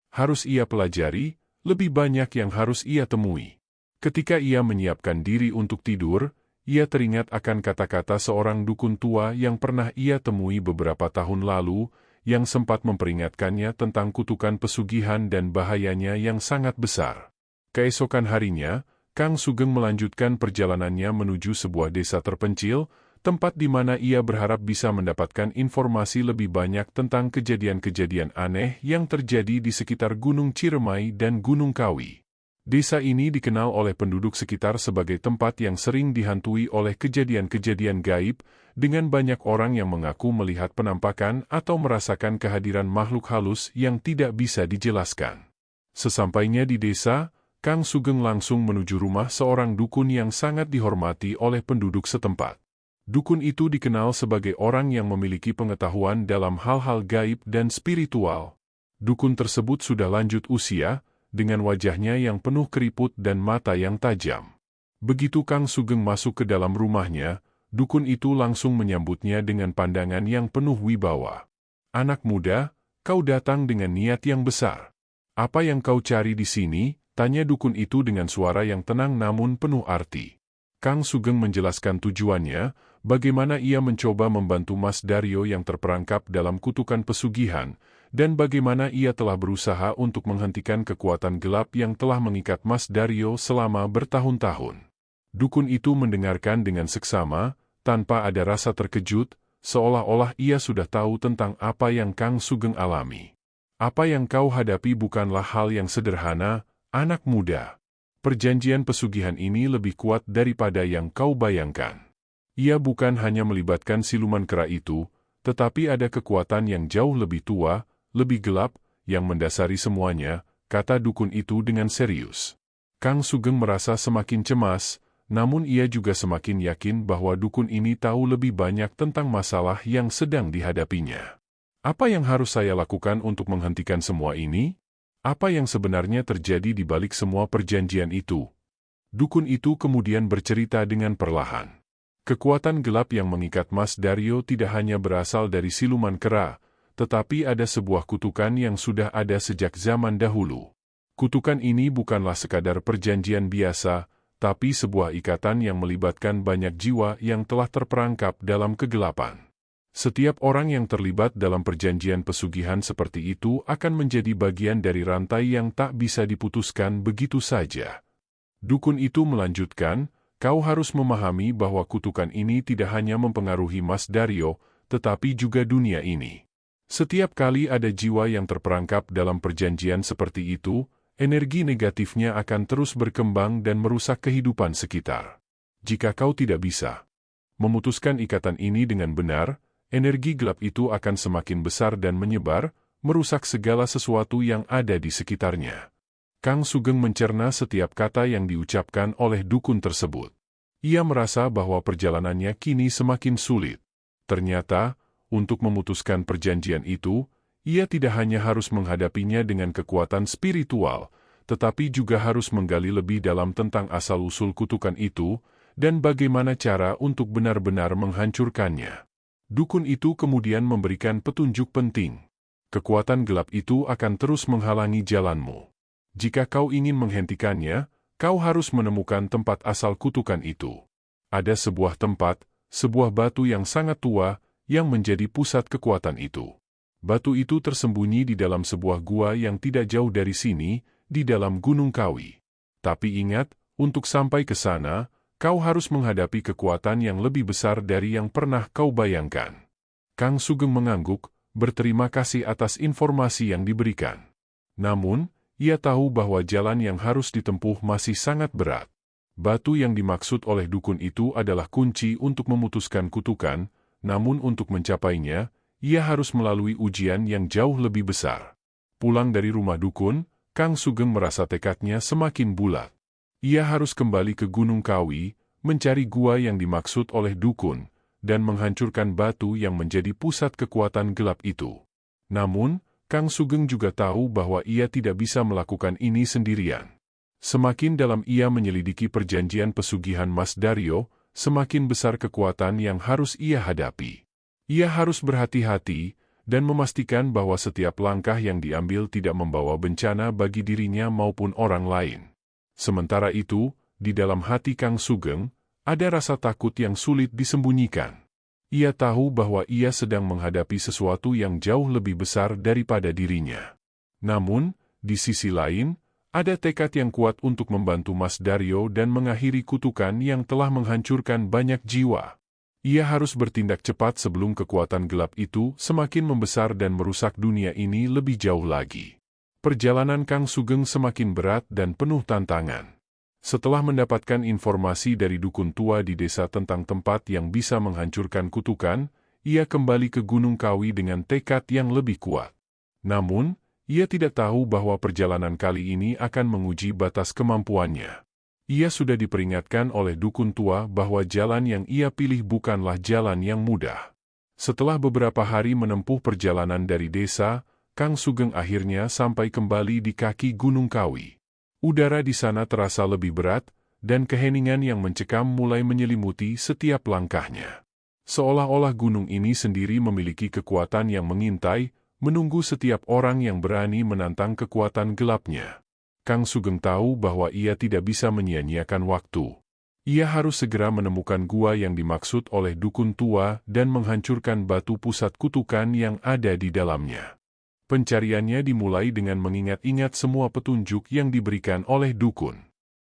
harus ia pelajari, lebih banyak yang harus ia temui. Ketika ia menyiapkan diri untuk tidur, ia teringat akan kata-kata seorang dukun tua yang pernah ia temui beberapa tahun lalu, yang sempat memperingatkannya tentang kutukan pesugihan dan bahayanya yang sangat besar. Keesokan harinya, Kang Sugeng melanjutkan perjalanannya menuju sebuah desa terpencil, tempat di mana ia berharap bisa mendapatkan informasi lebih banyak tentang kejadian-kejadian aneh yang terjadi di sekitar Gunung Ciremai dan Gunung Kawi. Desa ini dikenal oleh penduduk sekitar sebagai tempat yang sering dihantui oleh kejadian-kejadian gaib, dengan banyak orang yang mengaku melihat penampakan atau merasakan kehadiran makhluk halus yang tidak bisa dijelaskan. Sesampainya di desa, Kang Sugeng langsung menuju rumah seorang dukun yang sangat dihormati oleh penduduk setempat. Dukun itu dikenal sebagai orang yang memiliki pengetahuan dalam hal-hal gaib dan spiritual. Dukun tersebut sudah lanjut usia, dengan wajahnya yang penuh keriput dan mata yang tajam. Begitu Kang Sugeng masuk ke dalam rumahnya, dukun itu langsung menyambutnya dengan pandangan yang penuh wibawa. "Anak muda, kau datang dengan niat yang besar. Apa yang kau cari di sini?" tanya dukun itu dengan suara yang tenang namun penuh arti. Kang Sugeng menjelaskan tujuannya, bagaimana ia mencoba membantu Mas Daryo yang terperangkap dalam kutukan pesugihan, dan bagaimana ia telah berusaha untuk menghentikan kekuatan gelap yang telah mengikat Mas Daryo selama bertahun-tahun. Dukun itu mendengarkan dengan seksama, tanpa ada rasa terkejut, seolah-olah ia sudah tahu tentang apa yang Kang Sugeng alami. "Apa yang kau hadapi bukanlah hal yang sederhana, anak muda. Perjanjian pesugihan ini lebih kuat daripada yang kau bayangkan. Ia bukan hanya melibatkan siluman kera itu, tetapi ada kekuatan yang jauh lebih tua, lebih gelap, yang mendasari semuanya," kata dukun itu dengan serius. Kang Sugeng merasa semakin cemas, namun ia juga semakin yakin bahwa dukun ini tahu lebih banyak tentang masalah yang sedang dihadapinya. "Apa yang harus saya lakukan untuk menghentikan semua ini? Apa yang sebenarnya terjadi di balik semua perjanjian itu?" Dukun itu kemudian bercerita dengan perlahan. Kekuatan gelap yang mengikat Mas Daryo tidak hanya berasal dari siluman kera, tetapi ada sebuah kutukan yang sudah ada sejak zaman dahulu. Kutukan ini bukanlah sekadar perjanjian biasa, tapi sebuah ikatan yang melibatkan banyak jiwa yang telah terperangkap dalam kegelapan. Setiap orang yang terlibat dalam perjanjian pesugihan seperti itu akan menjadi bagian dari rantai yang tak bisa diputuskan begitu saja. Dukun itu melanjutkan, "Kau harus memahami bahwa kutukan ini tidak hanya mempengaruhi Mas Daryo, tetapi juga dunia ini. Setiap kali ada jiwa yang terperangkap dalam perjanjian seperti itu, energi negatifnya akan terus berkembang dan merusak kehidupan sekitar. Jika kau tidak bisa memutuskan ikatan ini dengan benar, energi gelap itu akan semakin besar dan menyebar, merusak segala sesuatu yang ada di sekitarnya." Kang Sugeng mencerna setiap kata yang diucapkan oleh dukun tersebut. Ia merasa bahwa perjalanannya kini semakin sulit. Ternyata, untuk memutuskan perjanjian itu, ia tidak hanya harus menghadapinya dengan kekuatan spiritual, tetapi juga harus menggali lebih dalam tentang asal-usul kutukan itu, dan bagaimana cara untuk benar-benar menghancurkannya. Dukun itu kemudian memberikan petunjuk penting. "Kekuatan gelap itu akan terus menghalangi jalanmu. Jika kau ingin menghentikannya, kau harus menemukan tempat asal kutukan itu. Ada sebuah tempat, sebuah batu yang sangat tua, yang menjadi pusat kekuatan itu. Batu itu tersembunyi di dalam sebuah gua yang tidak jauh dari sini, di dalam Gunung Kawi. Tapi ingat, untuk sampai ke sana, kau harus menghadapi kekuatan yang lebih besar dari yang pernah kau bayangkan." Kang Sugeng mengangguk, berterima kasih atas informasi yang diberikan. Namun, ia tahu bahwa jalan yang harus ditempuh masih sangat berat. Batu yang dimaksud oleh dukun itu adalah kunci untuk memutuskan kutukan, namun untuk mencapainya, ia harus melalui ujian yang jauh lebih besar. Pulang dari rumah dukun, Kang Sugeng merasa tekadnya semakin bulat. Ia harus kembali ke Gunung Kawi, mencari gua yang dimaksud oleh dukun, dan menghancurkan batu yang menjadi pusat kekuatan gelap itu. Namun, Kang Sugeng juga tahu bahwa ia tidak bisa melakukan ini sendirian. Semakin dalam ia menyelidiki perjanjian pesugihan Mas Daryo, semakin besar kekuatan yang harus ia hadapi. Ia harus berhati-hati, dan memastikan bahwa setiap langkah yang diambil tidak membawa bencana bagi dirinya maupun orang lain. Sementara itu, di dalam hati Kang Sugeng, ada rasa takut yang sulit disembunyikan. Ia tahu bahwa ia sedang menghadapi sesuatu yang jauh lebih besar daripada dirinya. Namun, di sisi lain, ada tekad yang kuat untuk membantu Mas Daryo dan mengakhiri kutukan yang telah menghancurkan banyak jiwa. Ia harus bertindak cepat sebelum kekuatan gelap itu semakin membesar dan merusak dunia ini lebih jauh lagi. Perjalanan Kang Sugeng semakin berat dan penuh tantangan. Setelah mendapatkan informasi dari dukun tua di desa tentang tempat yang bisa menghancurkan kutukan, ia kembali ke Gunung Kawi dengan tekad yang lebih kuat. Namun, ia tidak tahu bahwa perjalanan kali ini akan menguji batas kemampuannya. Ia sudah diperingatkan oleh dukun tua bahwa jalan yang ia pilih bukanlah jalan yang mudah. Setelah beberapa hari menempuh perjalanan dari desa, Kang Sugeng akhirnya sampai kembali di kaki Gunung Kawi. Udara di sana terasa lebih berat, dan keheningan yang mencekam mulai menyelimuti setiap langkahnya. Seolah-olah gunung ini sendiri memiliki kekuatan yang mengintai, menunggu setiap orang yang berani menantang kekuatan gelapnya. Kang Sugeng tahu bahwa ia tidak bisa menyia-nyiakan waktu. Ia harus segera menemukan gua yang dimaksud oleh dukun tua dan menghancurkan batu pusat kutukan yang ada di dalamnya. Pencariannya dimulai dengan mengingat-ingat semua petunjuk yang diberikan oleh dukun.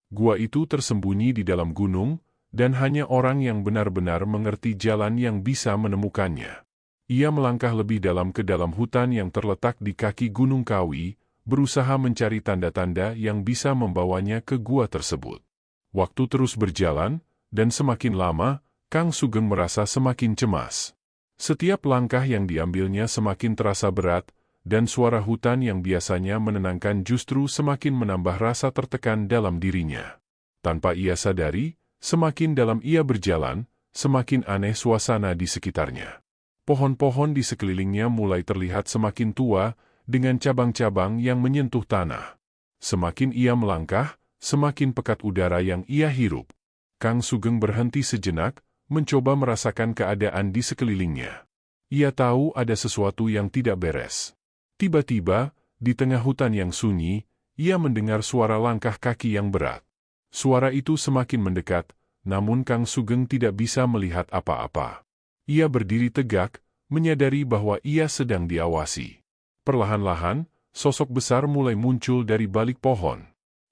Gua itu tersembunyi di dalam gunung, dan hanya orang yang benar-benar mengerti jalan yang bisa menemukannya. Ia melangkah lebih dalam ke dalam hutan yang terletak di kaki Gunung Kawi, berusaha mencari tanda-tanda yang bisa membawanya ke gua tersebut. Waktu terus berjalan, dan semakin lama, Kang Sugeng merasa semakin cemas. Setiap langkah yang diambilnya semakin terasa berat, dan suara hutan yang biasanya menenangkan justru semakin menambah rasa tertekan dalam dirinya. Tanpa ia sadari, semakin dalam ia berjalan, semakin aneh suasana di sekitarnya. Pohon-pohon di sekelilingnya mulai terlihat semakin tua, dengan cabang-cabang yang menyentuh tanah. Semakin ia melangkah, semakin pekat udara yang ia hirup. Kang Sugeng berhenti sejenak, mencoba merasakan keadaan di sekelilingnya. Ia tahu ada sesuatu yang tidak beres. Tiba-tiba, di tengah hutan yang sunyi, ia mendengar suara langkah kaki yang berat. Suara itu semakin mendekat, namun Kang Sugeng tidak bisa melihat apa-apa. Ia berdiri tegak, menyadari bahwa ia sedang diawasi. Perlahan-lahan, sosok besar mulai muncul dari balik pohon.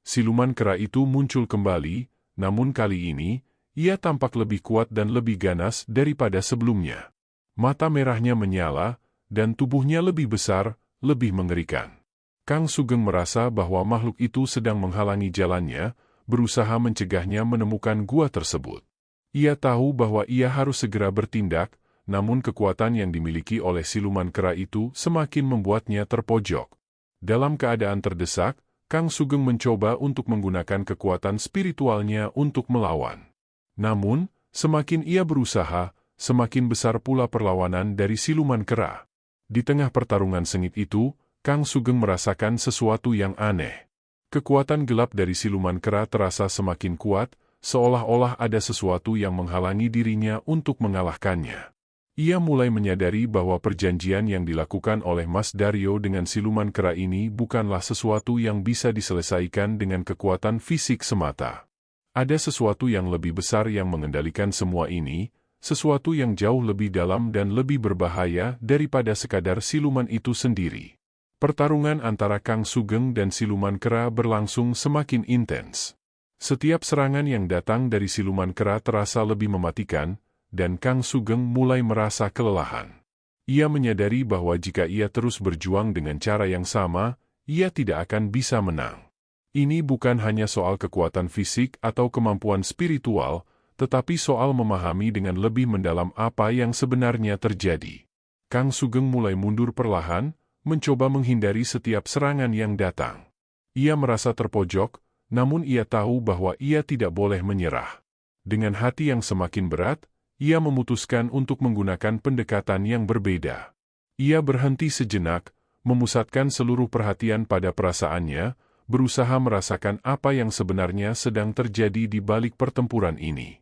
Siluman kera itu muncul kembali, namun kali ini, ia tampak lebih kuat dan lebih ganas daripada sebelumnya. Mata merahnya menyala, dan tubuhnya lebih besar, lebih mengerikan. Kang Sugeng merasa bahwa makhluk itu sedang menghalangi jalannya, berusaha mencegahnya menemukan gua tersebut. Ia tahu bahwa ia harus segera bertindak, namun kekuatan yang dimiliki oleh siluman kera itu semakin membuatnya terpojok. Dalam keadaan terdesak, Kang Sugeng mencoba untuk menggunakan kekuatan spiritualnya untuk melawan. Namun, semakin ia berusaha, semakin besar pula perlawanan dari siluman kera. Di tengah pertarungan sengit itu, Kang Sugeng merasakan sesuatu yang aneh. Kekuatan gelap dari siluman kera terasa semakin kuat, seolah-olah ada sesuatu yang menghalangi dirinya untuk mengalahkannya. Ia mulai menyadari bahwa perjanjian yang dilakukan oleh Mas Daryo dengan siluman kera ini bukanlah sesuatu yang bisa diselesaikan dengan kekuatan fisik semata. Ada sesuatu yang lebih besar yang mengendalikan semua ini, sesuatu yang jauh lebih dalam dan lebih berbahaya daripada sekadar siluman itu sendiri. Pertarungan antara Kang Sugeng dan siluman kera berlangsung semakin intens. Setiap serangan yang datang dari siluman kera terasa lebih mematikan, dan Kang Sugeng mulai merasa kelelahan. Ia menyadari bahwa jika ia terus berjuang dengan cara yang sama, ia tidak akan bisa menang. Ini bukan hanya soal kekuatan fisik atau kemampuan spiritual, tetapi soal memahami dengan lebih mendalam apa yang sebenarnya terjadi. Kang Sugeng mulai mundur perlahan, mencoba menghindari setiap serangan yang datang. Ia merasa terpojok, namun ia tahu bahwa ia tidak boleh menyerah. Dengan hati yang semakin berat, ia memutuskan untuk menggunakan pendekatan yang berbeda. Ia berhenti sejenak, memusatkan seluruh perhatian pada perasaannya, berusaha merasakan apa yang sebenarnya sedang terjadi di balik pertempuran ini.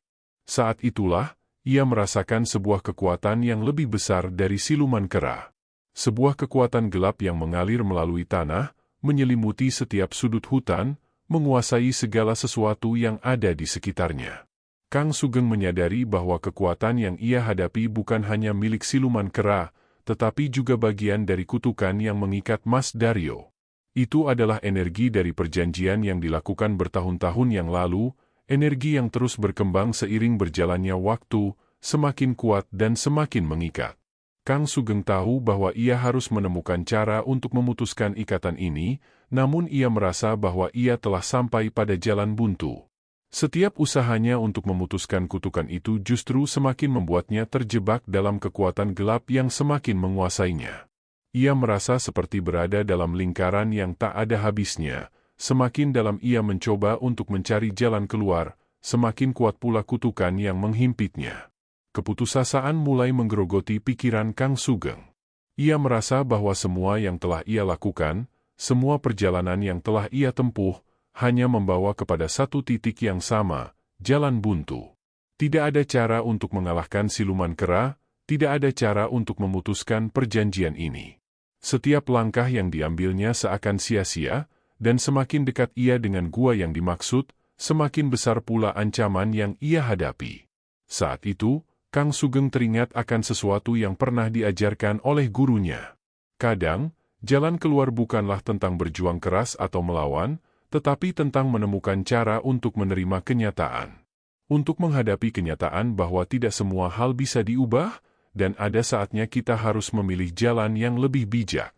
Saat itulah, ia merasakan sebuah kekuatan yang lebih besar dari siluman kera. Sebuah kekuatan gelap yang mengalir melalui tanah, menyelimuti setiap sudut hutan, menguasai segala sesuatu yang ada di sekitarnya. Kang Sugeng menyadari bahwa kekuatan yang ia hadapi bukan hanya milik siluman kera, tetapi juga bagian dari kutukan yang mengikat Mas Daryo. Itu adalah energi dari perjanjian yang dilakukan bertahun-tahun yang lalu, energi yang terus berkembang seiring berjalannya waktu, semakin kuat dan semakin mengikat. Kang Sugeng tahu bahwa ia harus menemukan cara untuk memutuskan ikatan ini, namun ia merasa bahwa ia telah sampai pada jalan buntu. Setiap usahanya untuk memutuskan kutukan itu justru semakin membuatnya terjebak dalam kekuatan gelap yang semakin menguasainya. Ia merasa seperti berada dalam lingkaran yang tak ada habisnya. Semakin dalam ia mencoba untuk mencari jalan keluar, semakin kuat pula kutukan yang menghimpitnya. Keputusasaan mulai menggerogoti pikiran Kang Sugeng. Ia merasa bahwa semua yang telah ia lakukan, semua perjalanan yang telah ia tempuh, hanya membawa kepada satu titik yang sama, jalan buntu. Tidak ada cara untuk mengalahkan siluman kera, tidak ada cara untuk memutuskan perjanjian ini. Setiap langkah yang diambilnya seakan sia-sia, dan semakin dekat ia dengan gua yang dimaksud, semakin besar pula ancaman yang ia hadapi. Saat itu, Kang Sugeng teringat akan sesuatu yang pernah diajarkan oleh gurunya. Kadang, jalan keluar bukanlah tentang berjuang keras atau melawan, tetapi tentang menemukan cara untuk menerima kenyataan. Untuk menghadapi kenyataan bahwa tidak semua hal bisa diubah, dan ada saatnya kita harus memilih jalan yang lebih bijak.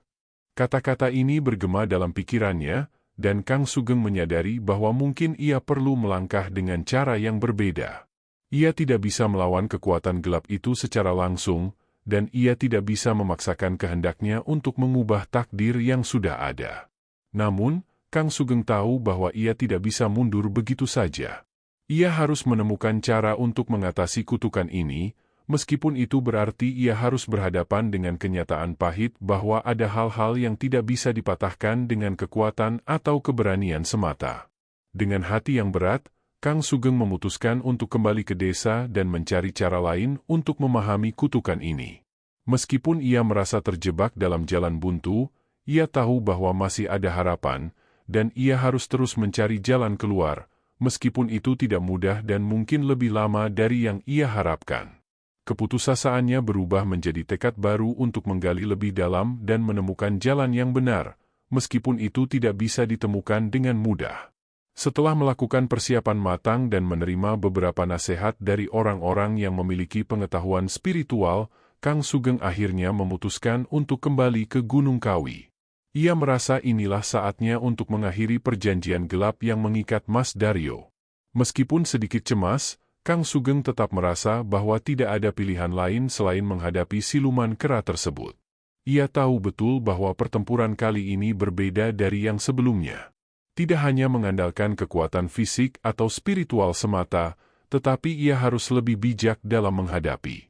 Kata-kata ini bergema dalam pikirannya, dan Kang Sugeng menyadari bahwa mungkin ia perlu melangkah dengan cara yang berbeda. Ia tidak bisa melawan kekuatan gelap itu secara langsung, dan ia tidak bisa memaksakan kehendaknya untuk mengubah takdir yang sudah ada. Namun, Kang Sugeng tahu bahwa ia tidak bisa mundur begitu saja. Ia harus menemukan cara untuk mengatasi kutukan ini, meskipun itu berarti ia harus berhadapan dengan kenyataan pahit bahwa ada hal-hal yang tidak bisa dipatahkan dengan kekuatan atau keberanian semata. Dengan hati yang berat, Kang Sugeng memutuskan untuk kembali ke desa dan mencari cara lain untuk memahami kutukan ini. Meskipun ia merasa terjebak dalam jalan buntu, ia tahu bahwa masih ada harapan, dan ia harus terus mencari jalan keluar, meskipun itu tidak mudah dan mungkin lebih lama dari yang ia harapkan. Keputusasaannya berubah menjadi tekad baru untuk menggali lebih dalam dan menemukan jalan yang benar, meskipun itu tidak bisa ditemukan dengan mudah. Setelah melakukan persiapan matang dan menerima beberapa nasihat dari orang-orang yang memiliki pengetahuan spiritual, Kang Sugeng akhirnya memutuskan untuk kembali ke Gunung Kawi. Ia merasa inilah saatnya untuk mengakhiri perjanjian gelap yang mengikat Mas Daryo. Meskipun sedikit cemas, Kang Sugeng tetap merasa bahwa tidak ada pilihan lain selain menghadapi siluman kera tersebut. Ia tahu betul bahwa pertempuran kali ini berbeda dari yang sebelumnya. Tidak hanya mengandalkan kekuatan fisik atau spiritual semata, tetapi ia harus lebih bijak dalam menghadapi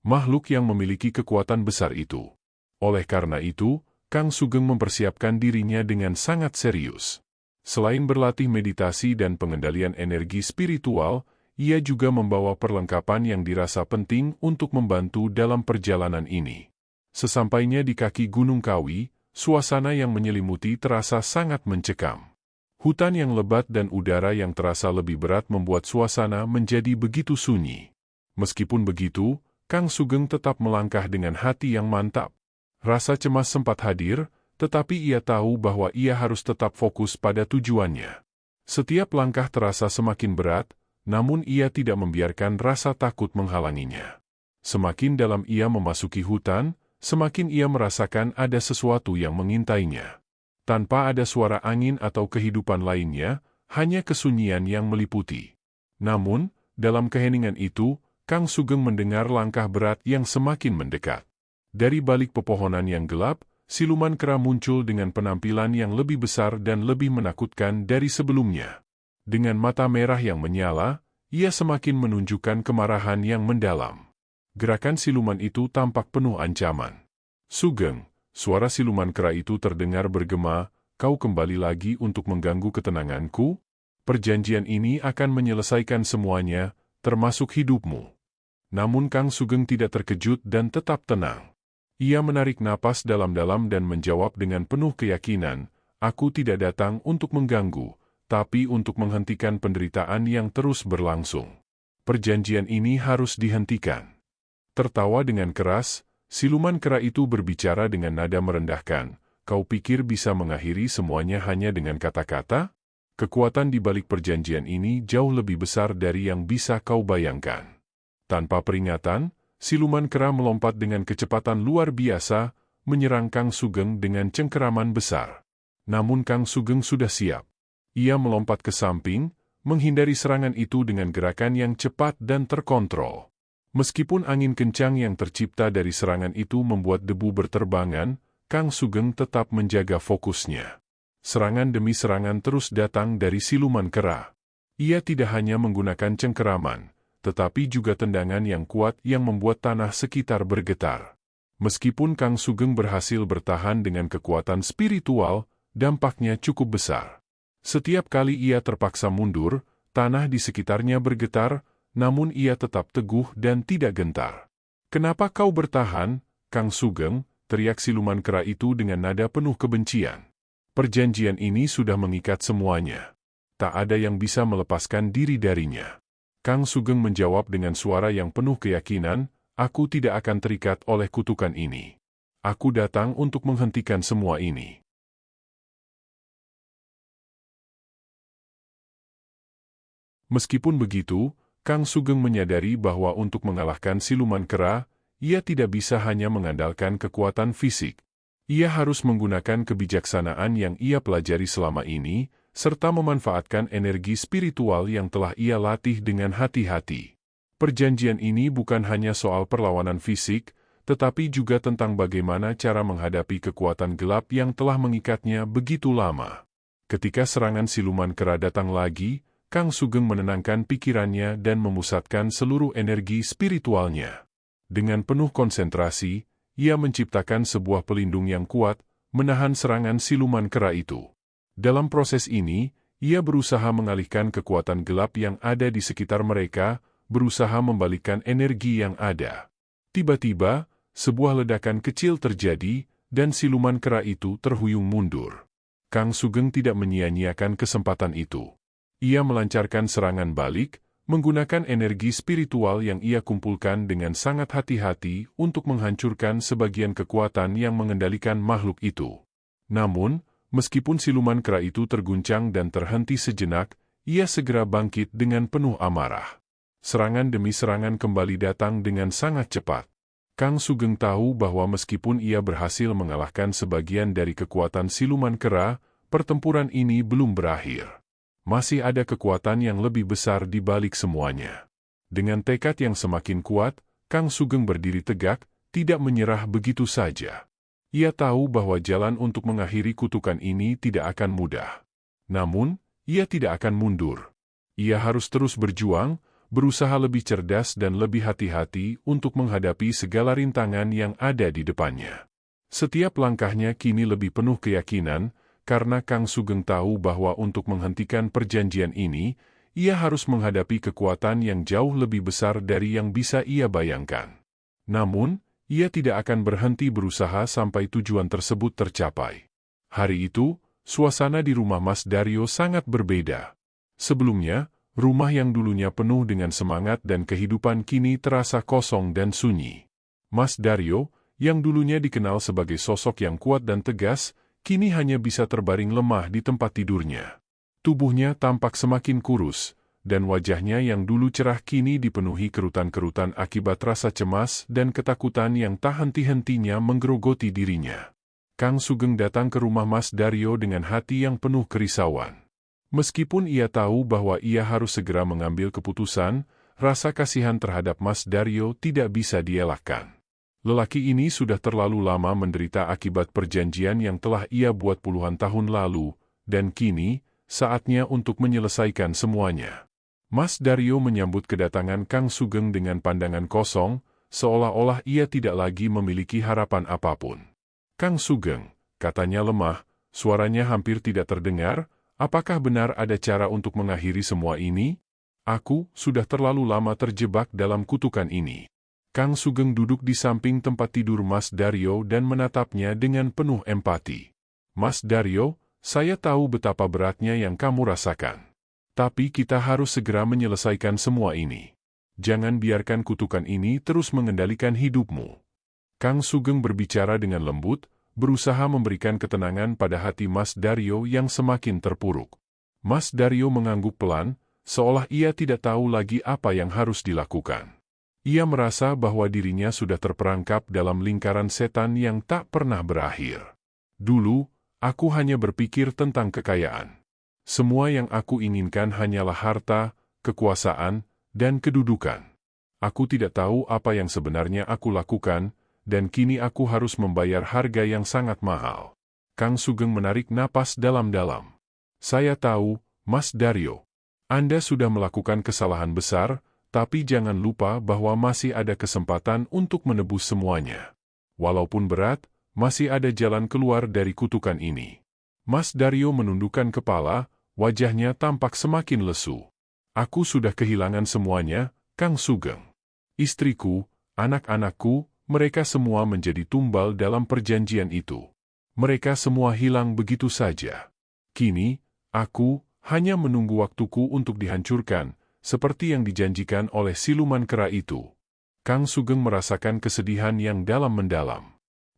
makhluk yang memiliki kekuatan besar itu. Oleh karena itu, Kang Sugeng mempersiapkan dirinya dengan sangat serius. Selain berlatih meditasi dan pengendalian energi spiritual, ia juga membawa perlengkapan yang dirasa penting untuk membantu dalam perjalanan ini. Sesampainya di kaki Gunung Kawi, suasana yang menyelimuti terasa sangat mencekam. Hutan yang lebat dan udara yang terasa lebih berat membuat suasana menjadi begitu sunyi. Meskipun begitu, Kang Sugeng tetap melangkah dengan hati yang mantap. Rasa cemas sempat hadir, tetapi ia tahu bahwa ia harus tetap fokus pada tujuannya. Setiap langkah terasa semakin berat, namun ia tidak membiarkan rasa takut menghalanginya. Semakin dalam ia memasuki hutan, semakin ia merasakan ada sesuatu yang mengintainya. Tanpa ada suara angin atau kehidupan lainnya, hanya kesunyian yang meliputi. Namun, dalam keheningan itu, Kang Sugeng mendengar langkah berat yang semakin mendekat. Dari balik pepohonan yang gelap, siluman kera muncul dengan penampilan yang lebih besar dan lebih menakutkan dari sebelumnya. Dengan mata merah yang menyala, ia semakin menunjukkan kemarahan yang mendalam. Gerakan siluman itu tampak penuh ancaman. "Sugeng," suara siluman kera itu terdengar bergema, "kau kembali lagi untuk mengganggu ketenanganku? Perjanjian ini akan menyelesaikan semuanya, termasuk hidupmu." Namun Kang Sugeng tidak terkejut dan tetap tenang. Ia menarik napas dalam-dalam dan menjawab dengan penuh keyakinan, "Aku tidak datang untuk mengganggu, tapi untuk menghentikan penderitaan yang terus berlangsung. Perjanjian ini harus dihentikan. Tertawa dengan keras, siluman kera itu berbicara dengan nada merendahkan. Kau pikir bisa mengakhiri semuanya hanya dengan kata-kata? Kekuatan di balik perjanjian ini jauh lebih besar dari yang bisa kau bayangkan. Tanpa peringatan, siluman kera melompat dengan kecepatan luar biasa, menyerang Kang Sugeng dengan cengkeraman besar. Namun Kang Sugeng sudah siap. Ia melompat ke samping, menghindari serangan itu dengan gerakan yang cepat dan terkontrol. Meskipun angin kencang yang tercipta dari serangan itu membuat debu berterbangan, Kang Sugeng tetap menjaga fokusnya. Serangan demi serangan terus datang dari siluman kera. Ia tidak hanya menggunakan cengkeraman, tetapi juga tendangan yang kuat yang membuat tanah sekitar bergetar. Meskipun Kang Sugeng berhasil bertahan dengan kekuatan spiritual, dampaknya cukup besar. Setiap kali ia terpaksa mundur, tanah di sekitarnya bergetar, namun ia tetap teguh dan tidak gentar. "Kenapa kau bertahan, Kang Sugeng?" teriak siluman kera itu dengan nada penuh kebencian. Perjanjian ini sudah mengikat semuanya. Tak ada yang bisa melepaskan diri darinya. Kang Sugeng menjawab dengan suara yang penuh keyakinan, "Aku tidak akan terikat oleh kutukan ini. Aku datang untuk menghentikan semua ini." Meskipun begitu, Kang Sugeng menyadari bahwa untuk mengalahkan siluman kera, ia tidak bisa hanya mengandalkan kekuatan fisik. Ia harus menggunakan kebijaksanaan yang ia pelajari selama ini, serta memanfaatkan energi spiritual yang telah ia latih dengan hati-hati. Perjanjian ini bukan hanya soal perlawanan fisik, tetapi juga tentang bagaimana cara menghadapi kekuatan gelap yang telah mengikatnya begitu lama. Ketika serangan siluman kera datang lagi, Kang Sugeng menenangkan pikirannya dan memusatkan seluruh energi spiritualnya. Dengan penuh konsentrasi, ia menciptakan sebuah pelindung yang kuat, menahan serangan siluman kera itu. Dalam proses ini, ia berusaha mengalihkan kekuatan gelap yang ada di sekitar mereka, berusaha membalikkan energi yang ada. Tiba-tiba, sebuah ledakan kecil terjadi, dan siluman kera itu terhuyung mundur. Kang Sugeng tidak menyia-nyiakan kesempatan itu. Ia melancarkan serangan balik, menggunakan energi spiritual yang ia kumpulkan dengan sangat hati-hati untuk menghancurkan sebagian kekuatan yang mengendalikan makhluk itu. Namun, meskipun siluman kera itu terguncang dan terhenti sejenak, ia segera bangkit dengan penuh amarah. Serangan demi serangan kembali datang dengan sangat cepat. Kang Sugeng tahu bahwa meskipun ia berhasil mengalahkan sebagian dari kekuatan siluman kera, pertempuran ini belum berakhir. Masih ada kekuatan yang lebih besar di balik semuanya. Dengan tekad yang semakin kuat, Kang Sugeng berdiri tegak, tidak menyerah begitu saja. Ia tahu bahwa jalan untuk mengakhiri kutukan ini tidak akan mudah. Namun, ia tidak akan mundur. Ia harus terus berjuang, berusaha lebih cerdas dan lebih hati-hati untuk menghadapi segala rintangan yang ada di depannya. Setiap langkahnya kini lebih penuh keyakinan, karena Kang Sugeng tahu bahwa untuk menghentikan perjanjian ini, ia harus menghadapi kekuatan yang jauh lebih besar dari yang bisa ia bayangkan. Namun, ia tidak akan berhenti berusaha sampai tujuan tersebut tercapai. Hari itu, suasana di rumah Mas Daryo sangat berbeda. Sebelumnya, rumah yang dulunya penuh dengan semangat dan kehidupan kini terasa kosong dan sunyi. Mas Daryo, yang dulunya dikenal sebagai sosok yang kuat dan tegas, kini hanya bisa terbaring lemah di tempat tidurnya. Tubuhnya tampak semakin kurus, dan wajahnya yang dulu cerah kini dipenuhi kerutan-kerutan akibat rasa cemas dan ketakutan yang tak henti-hentinya menggerogoti dirinya. Kang Sugeng datang ke rumah Mas Daryo dengan hati yang penuh kerisauan. Meskipun ia tahu bahwa ia harus segera mengambil keputusan, rasa kasihan terhadap Mas Daryo tidak bisa dielakkan. Lelaki ini sudah terlalu lama menderita akibat perjanjian yang telah ia buat puluhan tahun lalu, dan kini, saatnya untuk menyelesaikan semuanya. Mas Daryo menyambut kedatangan Kang Sugeng dengan pandangan kosong, seolah-olah ia tidak lagi memiliki harapan apapun. "Kang Sugeng," katanya lemah, suaranya hampir tidak terdengar, "apakah benar ada cara untuk mengakhiri semua ini? Aku sudah terlalu lama terjebak dalam kutukan ini." Kang Sugeng duduk di samping tempat tidur Mas Daryo dan menatapnya dengan penuh empati. "Mas Daryo, Saya tahu betapa beratnya yang kamu rasakan. Tapi kita harus segera menyelesaikan semua ini. Jangan biarkan kutukan ini terus mengendalikan hidupmu. Kang Sugeng berbicara dengan lembut, berusaha memberikan ketenangan pada hati Mas Daryo yang semakin terpuruk. Mas Daryo mengangguk pelan, seolah ia tidak tahu lagi apa yang harus dilakukan. Ia merasa bahwa dirinya sudah terperangkap dalam lingkaran setan yang tak pernah berakhir. Dulu, aku hanya berpikir tentang kekayaan. Semua yang aku inginkan hanyalah harta, kekuasaan, dan kedudukan. Aku tidak tahu apa yang sebenarnya aku lakukan, dan kini aku harus membayar harga yang sangat mahal. Kang Sugeng menarik napas dalam-dalam. Saya tahu, Mas Daryo, Anda sudah melakukan kesalahan besar, tapi jangan lupa bahwa masih ada kesempatan untuk menebus semuanya. Walaupun berat, masih ada jalan keluar dari kutukan ini. Mas Daryo menundukkan kepala, wajahnya tampak semakin lesu. Aku sudah kehilangan semuanya, Kang Sugeng. Istriku, anak-anakku, mereka semua menjadi tumbal dalam perjanjian itu. Mereka semua hilang begitu saja. Kini, aku hanya menunggu waktuku untuk dihancurkan, seperti yang dijanjikan oleh siluman kera itu. Kang Sugeng merasakan kesedihan yang dalam-mendalam.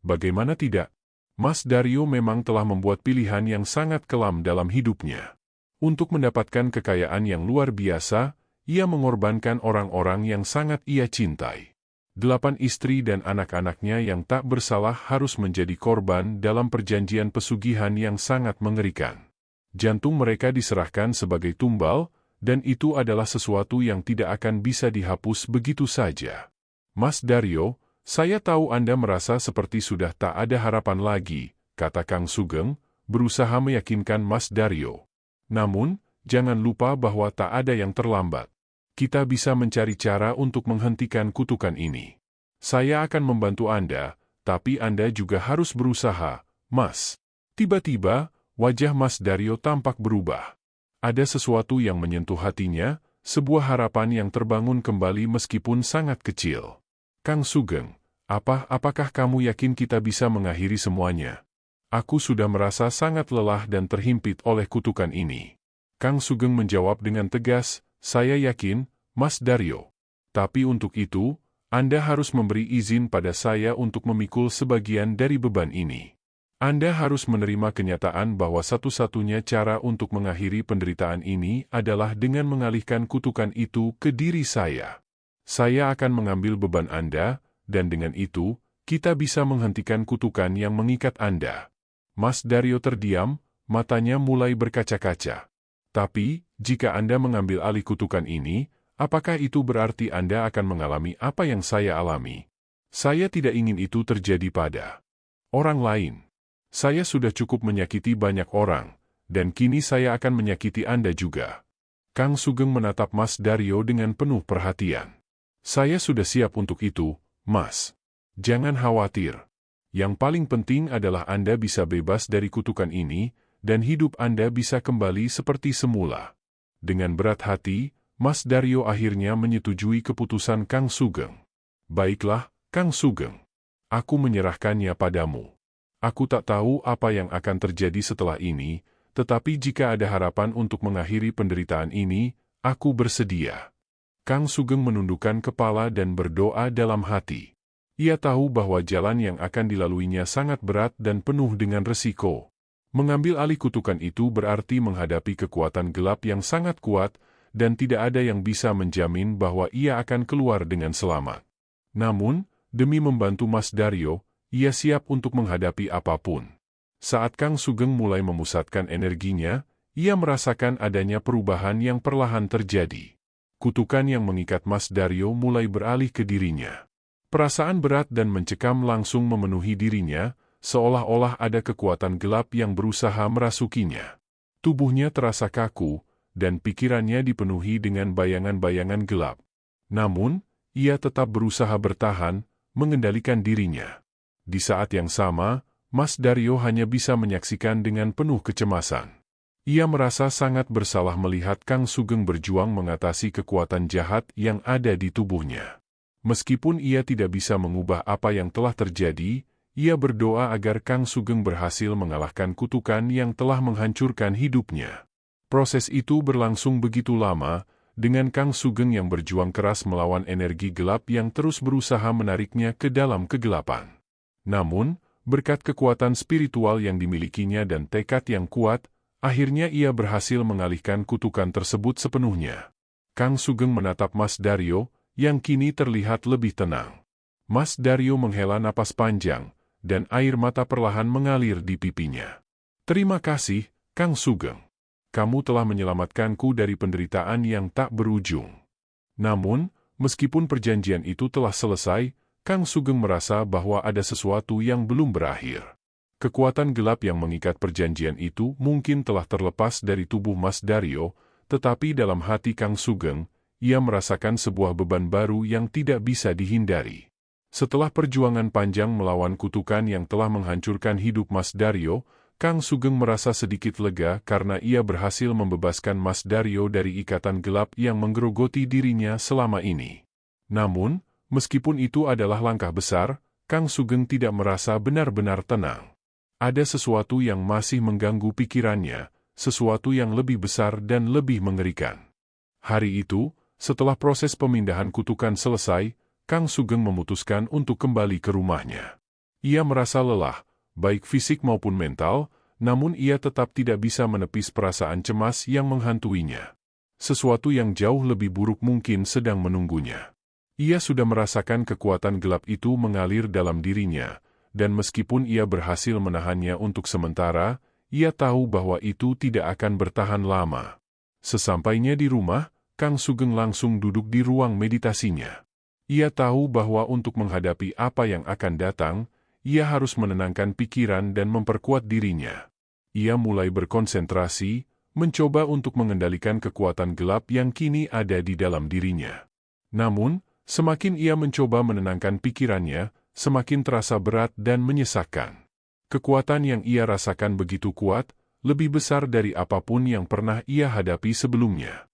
Bagaimana tidak? Mas Daryo memang telah membuat pilihan yang sangat kelam dalam hidupnya. Untuk mendapatkan kekayaan yang luar biasa, ia mengorbankan orang-orang yang sangat ia cintai. 8 istri dan anak-anaknya yang tak bersalah harus menjadi korban dalam perjanjian pesugihan yang sangat mengerikan. Jantung mereka diserahkan sebagai tumbal, dan itu adalah sesuatu yang tidak akan bisa dihapus begitu saja. Mas Daryo, saya tahu Anda merasa seperti sudah tak ada harapan lagi, kata Kang Sugeng, berusaha meyakinkan Mas Daryo. Namun, jangan lupa bahwa tak ada yang terlambat. Kita bisa mencari cara untuk menghentikan kutukan ini. Saya akan membantu Anda, tapi Anda juga harus berusaha, Mas. Tiba-tiba, wajah Mas Daryo tampak berubah. Ada sesuatu yang menyentuh hatinya, sebuah harapan yang terbangun kembali meskipun sangat kecil. Kang Sugeng, apakah kamu yakin kita bisa mengakhiri semuanya? Aku sudah merasa sangat lelah dan terhimpit oleh kutukan ini. Kang Sugeng menjawab dengan tegas, saya yakin, Mas Daryo. Tapi untuk itu, Anda harus memberi izin pada saya untuk memikul sebagian dari beban ini. Anda harus menerima kenyataan bahwa satu-satunya cara untuk mengakhiri penderitaan ini adalah dengan mengalihkan kutukan itu ke diri saya. Saya akan mengambil beban Anda, dan dengan itu, kita bisa menghentikan kutukan yang mengikat Anda. Mas Daryo terdiam, matanya mulai berkaca-kaca. Tapi, jika Anda mengambil alih kutukan ini, apakah itu berarti Anda akan mengalami apa yang saya alami? Saya tidak ingin itu terjadi pada orang lain. Saya sudah cukup menyakiti banyak orang, dan kini saya akan menyakiti Anda juga. Kang Sugeng menatap Mas Daryo dengan penuh perhatian. Saya sudah siap untuk itu, Mas. Jangan khawatir. Yang paling penting adalah Anda bisa bebas dari kutukan ini, dan hidup Anda bisa kembali seperti semula. Dengan berat hati, Mas Daryo akhirnya menyetujui keputusan Kang Sugeng. Baiklah, Kang Sugeng. Aku menyerahkannya padamu. Aku tak tahu apa yang akan terjadi setelah ini, tetapi jika ada harapan untuk mengakhiri penderitaan ini, aku bersedia. Kang Sugeng menundukkan kepala dan berdoa dalam hati. Ia tahu bahwa jalan yang akan dilaluinya sangat berat dan penuh dengan resiko. Mengambil alih kutukan itu berarti menghadapi kekuatan gelap yang sangat kuat, dan tidak ada yang bisa menjamin bahwa ia akan keluar dengan selamat. Namun, demi membantu Mas Daryo, ia siap untuk menghadapi apapun. Saat Kang Sugeng mulai memusatkan energinya, ia merasakan adanya perubahan yang perlahan terjadi. Kutukan yang mengikat Mas Daryo mulai beralih ke dirinya. Perasaan berat dan mencekam langsung memenuhi dirinya, seolah-olah ada kekuatan gelap yang berusaha merasukinya. Tubuhnya terasa kaku, dan pikirannya dipenuhi dengan bayangan-bayangan gelap. Namun, ia tetap berusaha bertahan, mengendalikan dirinya. Di saat yang sama, Mas Daryo hanya bisa menyaksikan dengan penuh kecemasan. Ia merasa sangat bersalah melihat Kang Sugeng berjuang mengatasi kekuatan jahat yang ada di tubuhnya. Meskipun ia tidak bisa mengubah apa yang telah terjadi, Ia berdoa agar Kang Sugeng berhasil mengalahkan kutukan yang telah menghancurkan hidupnya. Proses itu berlangsung begitu lama, dengan Kang Sugeng yang berjuang keras melawan energi gelap yang terus berusaha menariknya ke dalam kegelapan. Namun, berkat kekuatan spiritual yang dimilikinya dan tekad yang kuat, akhirnya ia berhasil mengalihkan kutukan tersebut sepenuhnya. Kang Sugeng menatap Mas Daryo, yang kini terlihat lebih tenang. Mas Daryo menghela napas panjang, dan air mata perlahan mengalir di pipinya. "Terima kasih, Kang Sugeng. Kamu telah menyelamatkanku dari penderitaan yang tak berujung." Namun, meskipun perjanjian itu telah selesai, Kang Sugeng merasa bahwa ada sesuatu yang belum berakhir. Kekuatan gelap yang mengikat perjanjian itu mungkin telah terlepas dari tubuh Mas Daryo, tetapi dalam hati Kang Sugeng, ia merasakan sebuah beban baru yang tidak bisa dihindari. Setelah perjuangan panjang melawan kutukan yang telah menghancurkan hidup Mas Daryo, Kang Sugeng merasa sedikit lega karena ia berhasil membebaskan Mas Daryo dari ikatan gelap yang menggerogoti dirinya selama ini. Namun, meskipun itu adalah langkah besar, Kang Sugeng tidak merasa benar-benar tenang. Ada sesuatu yang masih mengganggu pikirannya, sesuatu yang lebih besar dan lebih mengerikan. Hari itu, setelah proses pemindahan kutukan selesai, Kang Sugeng memutuskan untuk kembali ke rumahnya. Ia merasa lelah, baik fisik maupun mental, namun ia tetap tidak bisa menepis perasaan cemas yang menghantuinya. Sesuatu yang jauh lebih buruk mungkin sedang menunggunya. Ia sudah merasakan kekuatan gelap itu mengalir dalam dirinya, dan meskipun ia berhasil menahannya untuk sementara, ia tahu bahwa itu tidak akan bertahan lama. Sesampainya di rumah, Kang Sugeng langsung duduk di ruang meditasinya. Ia tahu bahwa untuk menghadapi apa yang akan datang, ia harus menenangkan pikiran dan memperkuat dirinya. Ia mulai berkonsentrasi, mencoba untuk mengendalikan kekuatan gelap yang kini ada di dalam dirinya. Namun, semakin ia mencoba menenangkan pikirannya, semakin terasa berat dan menyesakkan. Kekuatan yang ia rasakan begitu kuat, lebih besar dari apapun yang pernah ia hadapi sebelumnya.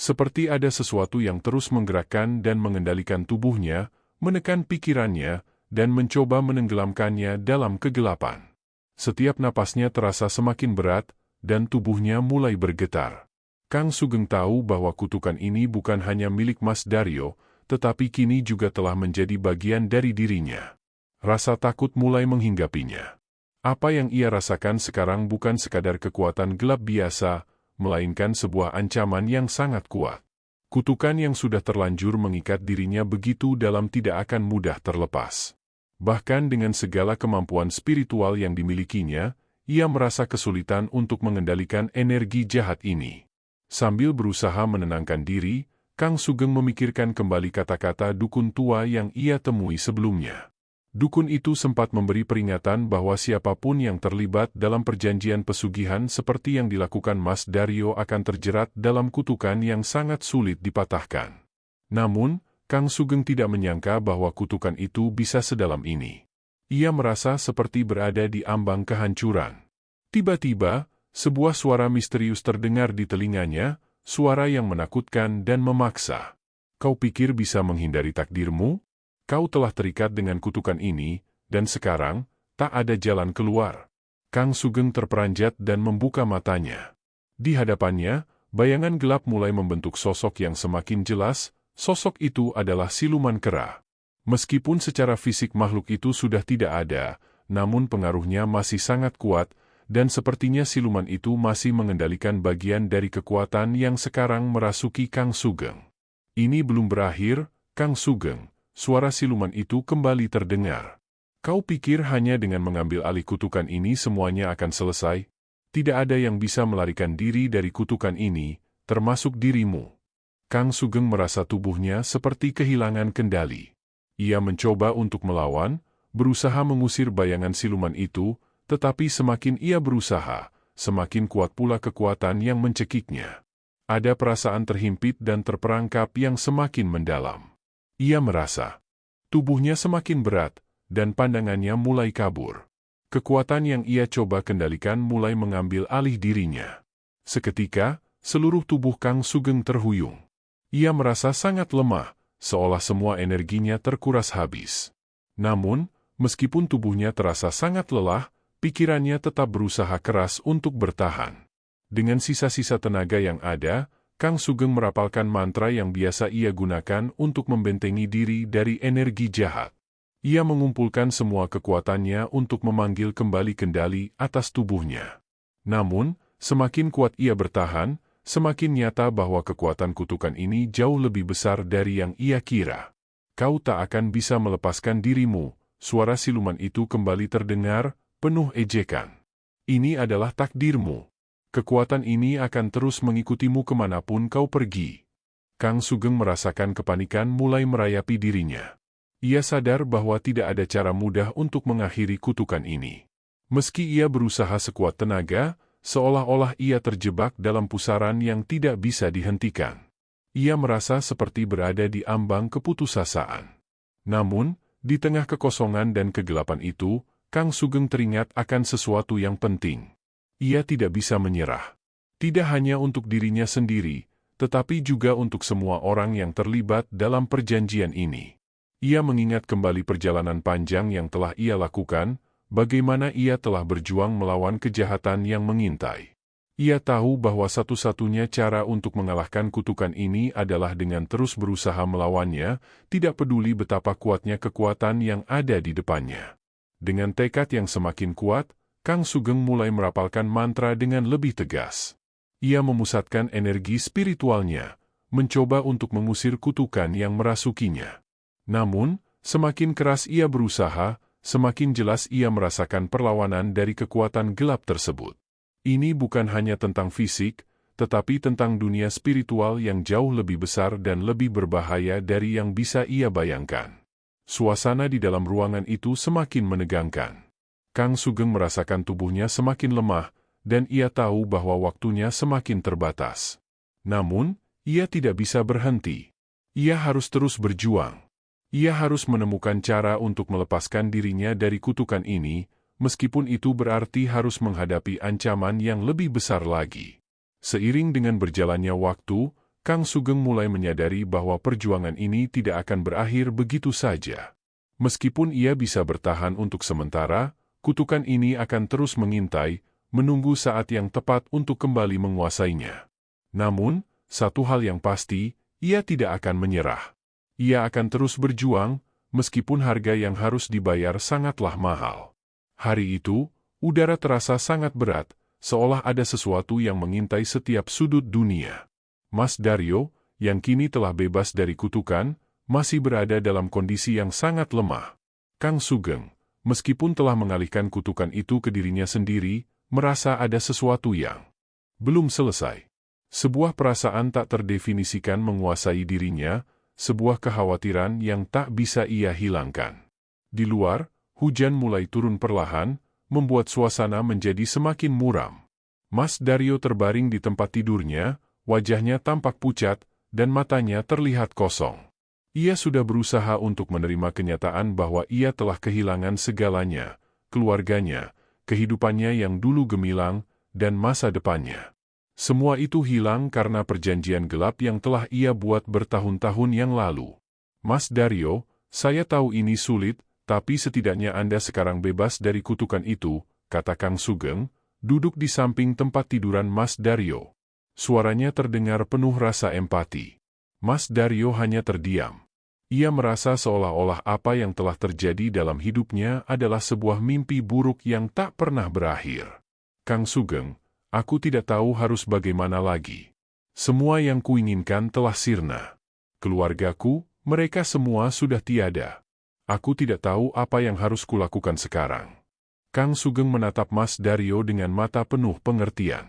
Seperti ada sesuatu yang terus menggerakkan dan mengendalikan tubuhnya, menekan pikirannya, dan mencoba menenggelamkannya dalam kegelapan. Setiap napasnya terasa semakin berat, dan tubuhnya mulai bergetar. Kang Sugeng tahu bahwa kutukan ini bukan hanya milik Mas Daryo, tetapi kini juga telah menjadi bagian dari dirinya. Rasa takut mulai menghinggapinya. Apa yang ia rasakan sekarang bukan sekadar kekuatan gelap biasa, melainkan sebuah ancaman yang sangat kuat. Kutukan yang sudah terlanjur mengikat dirinya begitu dalam tidak akan mudah terlepas. Bahkan dengan segala kemampuan spiritual yang dimilikinya, ia merasa kesulitan untuk mengendalikan energi jahat ini. Sambil berusaha menenangkan diri, Kang Sugeng memikirkan kembali kata-kata dukun tua yang ia temui sebelumnya. Dukun itu sempat memberi peringatan bahwa siapapun yang terlibat dalam perjanjian pesugihan seperti yang dilakukan Mas Daryo akan terjerat dalam kutukan yang sangat sulit dipatahkan. Namun, Kang Sugeng tidak menyangka bahwa kutukan itu bisa sedalam ini. Ia merasa seperti berada di ambang kehancuran. Tiba-tiba, sebuah suara misterius terdengar di telinganya, suara yang menakutkan dan memaksa. "Kau pikir bisa menghindari takdirmu? Kau telah terikat dengan kutukan ini, dan sekarang, tak ada jalan keluar." Kang Sugeng terperanjat dan membuka matanya. Di hadapannya, bayangan gelap mulai membentuk sosok yang semakin jelas. Sosok itu adalah siluman kera. Meskipun secara fisik makhluk itu sudah tidak ada, namun pengaruhnya masih sangat kuat, dan sepertinya siluman itu masih mengendalikan bagian dari kekuatan yang sekarang merasuki Kang Sugeng. "Ini belum berakhir, Kang Sugeng," suara siluman itu kembali terdengar. "Kau pikir hanya dengan mengambil alih kutukan ini semuanya akan selesai? Tidak ada yang bisa melarikan diri dari kutukan ini, termasuk dirimu." Kang Sugeng merasa tubuhnya seperti kehilangan kendali. Ia mencoba untuk melawan, berusaha mengusir bayangan siluman itu, tetapi semakin ia berusaha, semakin kuat pula kekuatan yang mencekiknya. Ada perasaan terhimpit dan terperangkap yang semakin mendalam. Ia merasa tubuhnya semakin berat, dan pandangannya mulai kabur. Kekuatan yang ia coba kendalikan mulai mengambil alih dirinya. Seketika, seluruh tubuh Kang Sugeng terhuyung. Ia merasa sangat lemah, seolah semua energinya terkuras habis. Namun, Meskipun tubuhnya terasa sangat lelah, pikirannya tetap berusaha keras untuk bertahan. Dengan sisa-sisa tenaga yang ada, Kang Sugeng merapalkan mantra yang biasa ia gunakan untuk membentengi diri dari energi jahat. Ia mengumpulkan semua kekuatannya untuk memanggil kembali kendali atas tubuhnya. Namun, semakin kuat ia bertahan, semakin nyata bahwa kekuatan kutukan ini jauh lebih besar dari yang ia kira. Kau tak akan bisa melepaskan dirimu, suara siluman itu kembali terdengar, penuh ejekan. Ini adalah takdirmu. Kekuatan ini akan terus mengikutimu kemanapun kau pergi. Kang Sugeng merasakan kepanikan mulai merayapi dirinya. Ia sadar bahwa tidak ada cara mudah untuk mengakhiri kutukan ini. Meski ia berusaha sekuat tenaga, seolah-olah ia terjebak dalam pusaran yang tidak bisa dihentikan. Ia merasa seperti berada di ambang keputusasaan. Namun, di tengah kekosongan dan kegelapan itu, Kang Sugeng teringat akan sesuatu yang penting. Ia tidak bisa menyerah. Tidak hanya untuk dirinya sendiri, tetapi juga untuk semua orang yang terlibat dalam perjanjian ini. Ia mengingat kembali perjalanan panjang yang telah ia lakukan, bagaimana ia telah berjuang melawan kejahatan yang mengintai. Ia tahu bahwa satu-satunya cara untuk mengalahkan kutukan ini adalah dengan terus berusaha melawannya, tidak peduli betapa kuatnya kekuatan yang ada di depannya. Dengan tekad yang semakin kuat, Kang Sugeng mulai merapalkan mantra dengan lebih tegas. Ia memusatkan energi spiritualnya, mencoba untuk mengusir kutukan yang merasukinya. Namun, semakin keras ia berusaha, semakin jelas ia merasakan perlawanan dari kekuatan gelap tersebut. Ini bukan hanya tentang fisik, tetapi tentang dunia spiritual yang jauh lebih besar dan lebih berbahaya dari yang bisa ia bayangkan. Suasana di dalam ruangan itu semakin menegangkan. Kang Sugeng merasakan tubuhnya semakin lemah, dan ia tahu bahwa waktunya semakin terbatas. Namun, ia tidak bisa berhenti. Ia harus terus berjuang. Ia harus menemukan cara untuk melepaskan dirinya dari kutukan ini, meskipun itu berarti harus menghadapi ancaman yang lebih besar lagi. Seiring dengan berjalannya waktu, Kang Sugeng mulai menyadari bahwa perjuangan ini tidak akan berakhir begitu saja. Meskipun ia bisa bertahan untuk sementara, kutukan ini akan terus mengintai, menunggu saat yang tepat untuk kembali menguasainya. Namun, satu hal yang pasti, ia tidak akan menyerah. Ia akan terus berjuang, meskipun harga yang harus dibayar sangatlah mahal. Hari itu, udara terasa sangat berat, seolah ada sesuatu yang mengintai setiap sudut dunia. Mas Daryo, yang kini telah bebas dari kutukan, masih berada dalam kondisi yang sangat lemah. Kang Sugeng, meskipun telah mengalihkan kutukan itu ke dirinya sendiri, merasa ada sesuatu yang belum selesai. Sebuah perasaan tak terdefinisikan menguasai dirinya, sebuah kekhawatiran yang tak bisa ia hilangkan. Di luar, hujan mulai turun perlahan, membuat suasana menjadi semakin muram. Mas Daryo terbaring di tempat tidurnya, wajahnya tampak pucat, dan matanya terlihat kosong. Ia sudah berusaha untuk menerima kenyataan bahwa ia telah kehilangan segalanya, keluarganya, kehidupannya yang dulu gemilang, dan masa depannya. Semua itu hilang karena perjanjian gelap yang telah ia buat bertahun-tahun yang lalu. Mas Daryo, saya tahu ini sulit, tapi setidaknya Anda sekarang bebas dari kutukan itu, kata Kang Sugeng, duduk di samping tempat tiduran Mas Daryo. Suaranya terdengar penuh rasa empati. Mas Daryo hanya terdiam. Ia merasa seolah-olah apa yang telah terjadi dalam hidupnya adalah sebuah mimpi buruk yang tak pernah berakhir. Kang Sugeng, aku tidak tahu harus bagaimana lagi. Semua yang kuinginkan telah sirna. Keluargaku, mereka semua sudah tiada. Aku tidak tahu apa yang harus kulakukan sekarang. Kang Sugeng menatap Mas Daryo dengan mata penuh pengertian.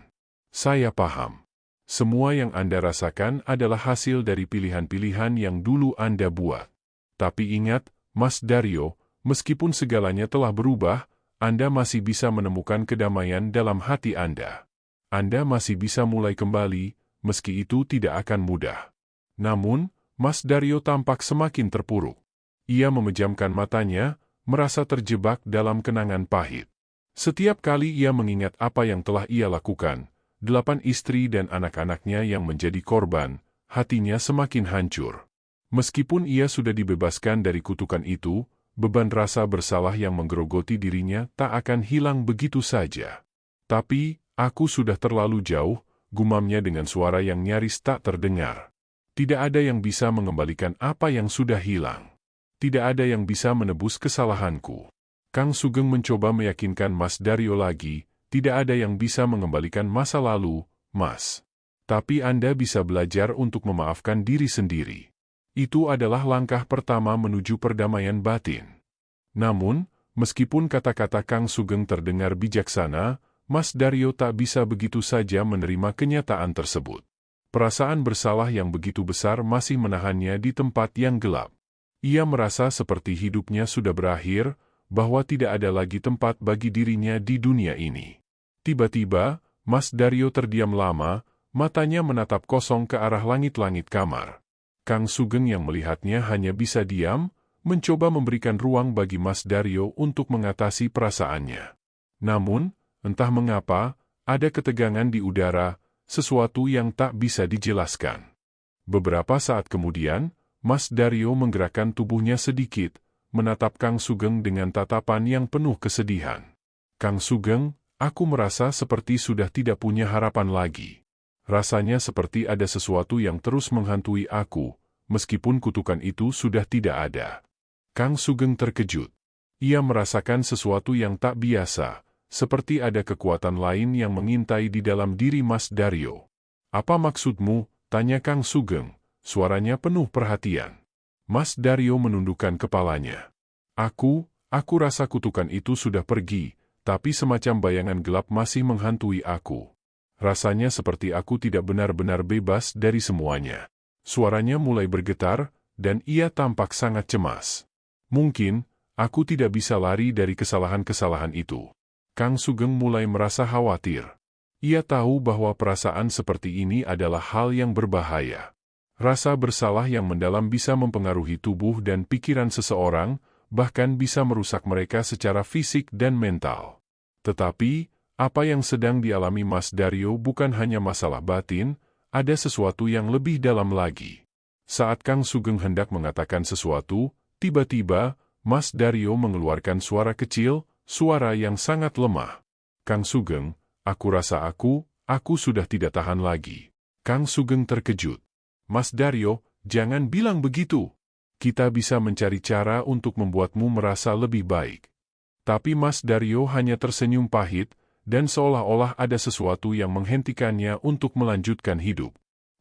Saya paham. Semua yang Anda rasakan adalah hasil dari pilihan-pilihan yang dulu Anda buat. Tapi ingat, Mas Daryo, meskipun segalanya telah berubah, Anda masih bisa menemukan kedamaian dalam hati Anda. Anda masih bisa mulai kembali, meski itu tidak akan mudah. Namun, Mas Daryo tampak semakin terpuruk. Ia memejamkan matanya, merasa terjebak dalam kenangan pahit. Setiap kali ia mengingat apa yang telah ia lakukan, 8 istri dan anak-anaknya yang menjadi korban, hatinya semakin hancur. Meskipun ia sudah dibebaskan dari kutukan itu, beban rasa bersalah yang menggerogoti dirinya tak akan hilang begitu saja. Tapi, aku sudah terlalu jauh, gumamnya dengan suara yang nyaris tak terdengar. Tidak ada yang bisa mengembalikan apa yang sudah hilang. Tidak ada yang bisa menebus kesalahanku. Kang Sugeng mencoba meyakinkan Mas Daryo lagi, tidak ada yang bisa mengembalikan masa lalu, Mas. Tapi Anda bisa belajar untuk memaafkan diri sendiri. Itu adalah langkah pertama menuju perdamaian batin. Namun, meskipun kata-kata Kang Sugeng terdengar bijaksana, Mas Daryo tak bisa begitu saja menerima kenyataan tersebut. Perasaan bersalah yang begitu besar masih menahannya di tempat yang gelap. Ia merasa seperti hidupnya sudah berakhir, bahwa tidak ada lagi tempat bagi dirinya di dunia ini. Tiba-tiba, Mas Daryo terdiam lama, matanya menatap kosong ke arah langit-langit kamar. Kang Sugeng yang melihatnya hanya bisa diam, mencoba memberikan ruang bagi Mas Daryo untuk mengatasi perasaannya. Namun, entah mengapa, ada ketegangan di udara, sesuatu yang tak bisa dijelaskan. Beberapa saat kemudian, Mas Daryo menggerakkan tubuhnya sedikit, menatap Kang Sugeng dengan tatapan yang penuh kesedihan. Kang Sugeng, aku merasa seperti sudah tidak punya harapan lagi. Rasanya seperti ada sesuatu yang terus menghantui aku, meskipun kutukan itu sudah tidak ada. Kang Sugeng terkejut. Ia merasakan sesuatu yang tak biasa, seperti ada kekuatan lain yang mengintai di dalam diri Mas Daryo. Apa maksudmu? Tanya Kang Sugeng, suaranya penuh perhatian. Mas Daryo menundukkan kepalanya. Aku rasa kutukan itu sudah pergi, tapi semacam bayangan gelap masih menghantui aku. Rasanya seperti aku tidak benar-benar bebas dari semuanya. Suaranya mulai bergetar, dan ia tampak sangat cemas. Mungkin, aku tidak bisa lari dari kesalahan-kesalahan itu. Kang Sugeng mulai merasa khawatir. Ia tahu bahwa perasaan seperti ini adalah hal yang berbahaya. Rasa bersalah yang mendalam bisa mempengaruhi tubuh dan pikiran seseorang, bahkan bisa merusak mereka secara fisik dan mental. Tetapi, apa yang sedang dialami Mas Daryo bukan hanya masalah batin, ada sesuatu yang lebih dalam lagi. Saat Kang Sugeng hendak mengatakan sesuatu, tiba-tiba, Mas Daryo mengeluarkan suara kecil, suara yang sangat lemah. Kang Sugeng, aku rasa aku sudah tidak tahan lagi. Kang Sugeng terkejut. Mas Daryo, jangan bilang begitu. Kita bisa mencari cara untuk membuatmu merasa lebih baik. Tapi Mas Daryo hanya tersenyum pahit, dan seolah-olah ada sesuatu yang menghentikannya untuk melanjutkan hidup.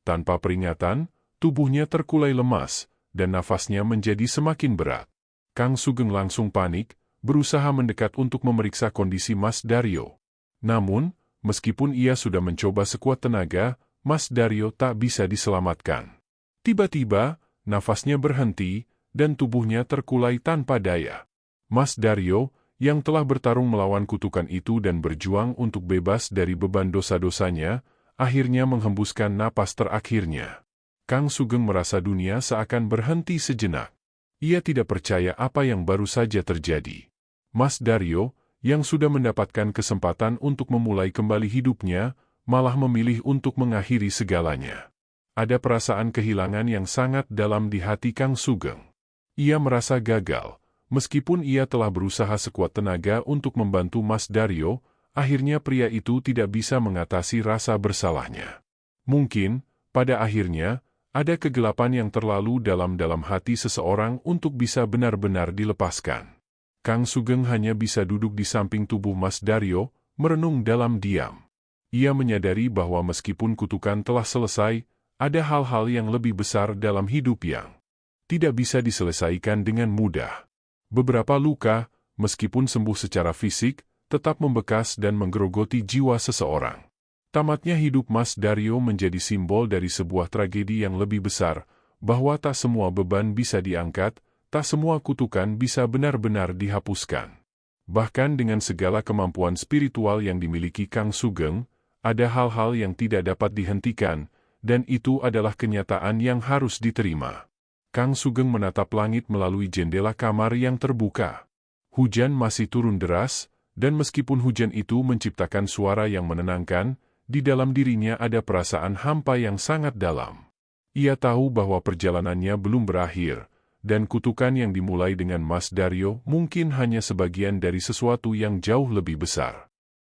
Tanpa peringatan, tubuhnya terkulai lemas, dan nafasnya menjadi semakin berat. Kang Sugeng langsung panik, berusaha mendekat untuk memeriksa kondisi Mas Daryo. Namun, meskipun ia sudah mencoba sekuat tenaga, Mas Daryo tak bisa diselamatkan. Tiba-tiba, nafasnya berhenti, dan tubuhnya terkulai tanpa daya. Mas Daryo, yang telah bertarung melawan kutukan itu dan berjuang untuk bebas dari beban dosa-dosanya, akhirnya menghembuskan napas terakhirnya. Kang Sugeng merasa dunia seakan berhenti sejenak. Ia tidak percaya apa yang baru saja terjadi. Mas Daryo, yang sudah mendapatkan kesempatan untuk memulai kembali hidupnya, malah memilih untuk mengakhiri segalanya. Ada perasaan kehilangan yang sangat dalam di hati Kang Sugeng. Ia merasa gagal. Meskipun ia telah berusaha sekuat tenaga untuk membantu Mas Daryo, akhirnya pria itu tidak bisa mengatasi rasa bersalahnya. Mungkin, pada akhirnya, ada kegelapan yang terlalu dalam hati seseorang untuk bisa benar-benar dilepaskan. Kang Sugeng hanya bisa duduk di samping tubuh Mas Daryo, merenung dalam diam. Ia menyadari bahwa meskipun kutukan telah selesai, ada hal-hal yang lebih besar dalam hidup yang tidak bisa diselesaikan dengan mudah. Beberapa luka, meskipun sembuh secara fisik, tetap membekas dan menggerogoti jiwa seseorang. Tamatnya hidup Mas Daryo menjadi simbol dari sebuah tragedi yang lebih besar, bahwa tak semua beban bisa diangkat, tak semua kutukan bisa benar-benar dihapuskan. Bahkan dengan segala kemampuan spiritual yang dimiliki Kang Sugeng, ada hal-hal yang tidak dapat dihentikan, dan itu adalah kenyataan yang harus diterima. Kang Sugeng menatap langit melalui jendela kamar yang terbuka. Hujan masih turun deras, dan meskipun hujan itu menciptakan suara yang menenangkan, di dalam dirinya ada perasaan hampa yang sangat dalam. Ia tahu bahwa perjalanannya belum berakhir, dan kutukan yang dimulai dengan Mas Daryo mungkin hanya sebagian dari sesuatu yang jauh lebih besar.